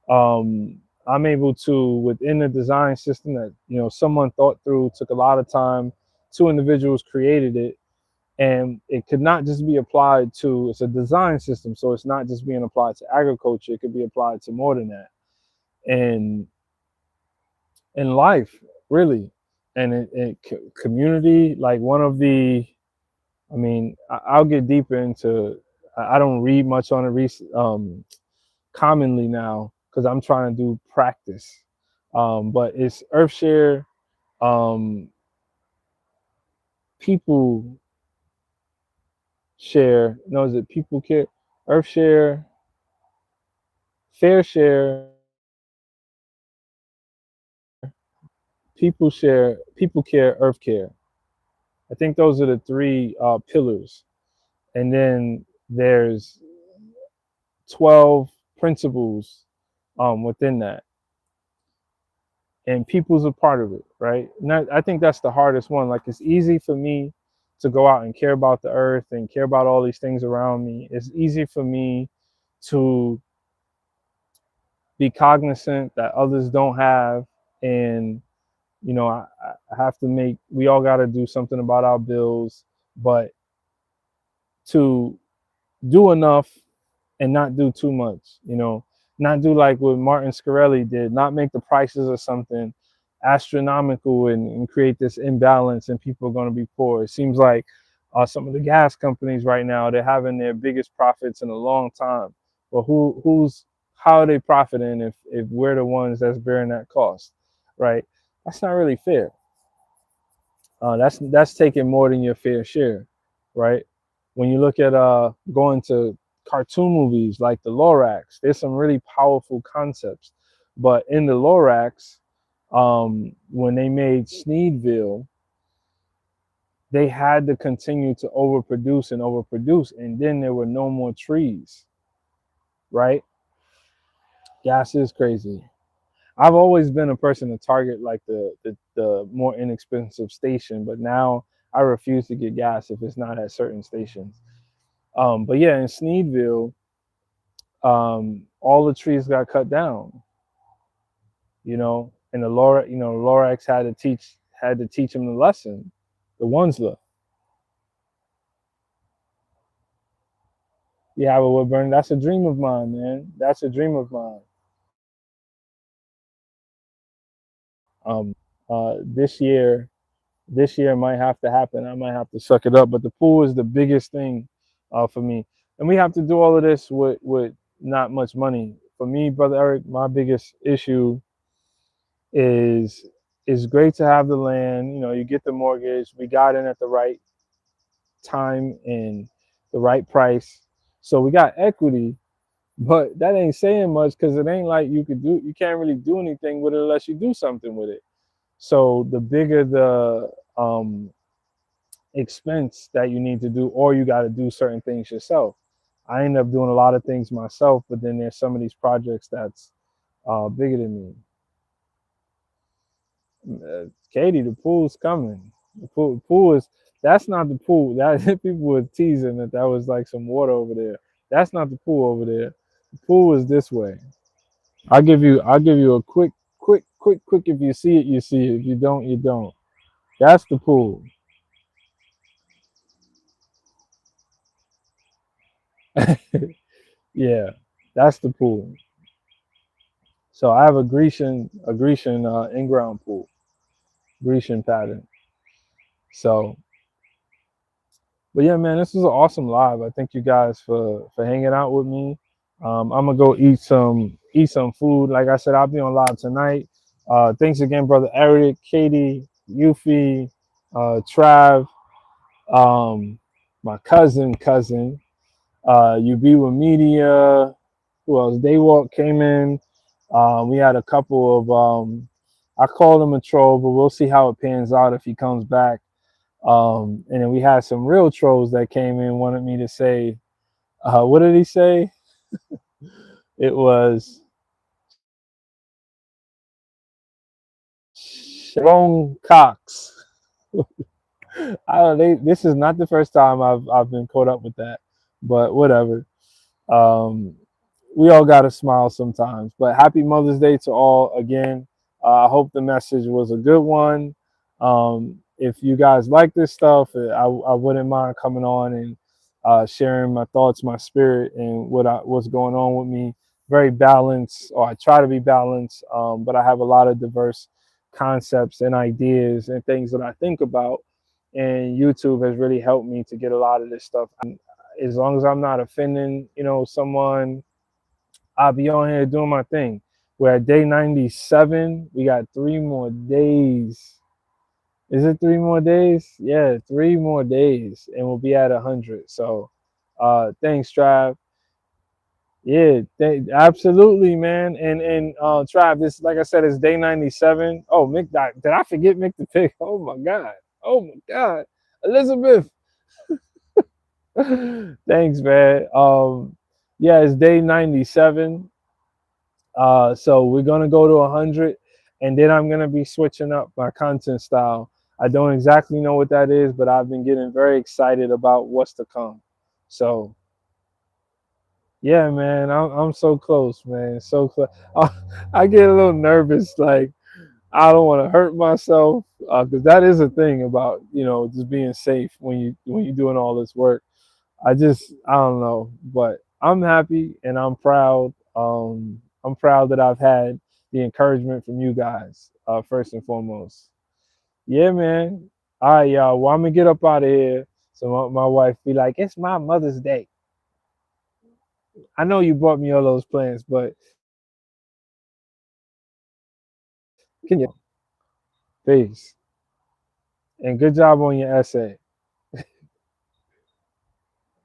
I'm able to, within the design system that someone thought through, took a lot of time, two individuals created it, and it could not just be applied to. It's a design system, so it's not just being applied to agriculture. It could be applied to more than that, and in life, really, and community. Like one of the, I mean, I'll get deeper into. I don't read much on it commonly now because I'm trying to do practice. But it's Earthshare, um, people share. No, is it people care? Earthshare, fair share, people share, people care, Earth care. I think those are the three pillars. And then there's 12 principles within that, and people's a part of it, right? And I think that's the hardest one. Like it's easy for me to go out and care about the earth and care about all these things around me. It's easy for me to be cognizant that others don't have, and I have to make. We all got to do something about our bills, but to do enough and not do too much, not do like what Martin Scarelli did, not make the prices of something astronomical and create this imbalance and people are going to be poor. It seems like some of the gas companies right now, they're having their biggest profits in a long time. Well, how are they profiting if we're the ones that's bearing that cost, right? That's not really fair. That's taking more than your fair share, right? When you look at going to cartoon movies like the Lorax, there's some really powerful concepts. But in the Lorax, when they made Sneedville, they had to continue to overproduce, and then there were no more trees, right? Gas is crazy. I've always been a person to target like the more inexpensive station, but now I refuse to get gas if it's not at certain stations. But yeah, in Sneedville, all the trees got cut down, and Lorax had to teach them the lesson. The Onesla, yeah, but wood burn. That's a dream of mine, man. That's a dream of mine. This year might have to happen. I might have to suck it up. But the pool is the biggest thing for me, and we have to do all of this with not much money. For me, brother Eric, my biggest issue is it's great to have the land. You get the mortgage. We got in at the right time and the right price, so we got equity. But that ain't saying much because it ain't like you can't really do anything with it unless you do something with it. So the bigger the expense that you need to do, or you got to do certain things yourself. I end up doing a lot of things myself, but then there's some of these projects that's bigger than me. Katie, the pool's coming. The pool is that's not the pool. That people were teasing that was like some water over there. That's not the pool over there. The pool is this way. I'll give you a quick. If you see it, you see it. If you don't, you don't. That's the pool. Yeah, that's the pool. So I have a Grecian in-ground pool, Grecian pattern. So, but yeah, man, this was an awesome live. I thank you guys for hanging out with me. I'm gonna go eat some food. Like I said, I'll be on live tonight. Thanks again, brother Eric, Katie, Yuffie, Trav, um, my cousin. You be with media. Who else? Daywalk came in. We had a couple of I called him a troll, but we'll see how it pans out if he comes back. And then we had some real trolls that came in, wanted me to say, what did he say? It was Sharon Cox. This is not the first time I've been caught up with that, but whatever. Um, we all got to smile sometimes. But happy Mother's Day to all again. I hope the message was a good one. If you guys like this stuff, I wouldn't mind coming on and sharing my thoughts, my spirit, and what's going on with me. Very balanced, or I try to be balanced, but I have a lot of diverse concepts and ideas and things that I think about. And YouTube has really helped me to get a lot of this stuff. As long as I'm not offending, someone, I'll be on here doing my thing. We're at day 97. We got 3 more days. Is it 3 more days? Yeah, 3 more days, and we'll be at 100. So, thanks, Trav. Yeah, absolutely, man. And Trav, this, like I said, is day 97. Oh, Mick, did I forget Mick the Pig? Oh my God. Oh my God. Elizabeth. Thanks, man. Yeah, it's day 97. So we're gonna go to 100, and then I'm gonna be switching up my content style. I don't exactly know what that is, but I've been getting very excited about what's to come. So yeah, man, I'm so close, man, so close. I get a little nervous, like I don't want to hurt myself, because that is a thing about just being safe when you're doing all this work. I don't know, but I'm happy and I'm proud. I'm proud that I've had the encouragement from you guys, first and foremost. Yeah, man. All right, y'all. Well, I'm gonna get up out of here. So my wife be like, "It's my Mother's Day." I know you bought me all those plans, but can you? Peace and good job on your essay.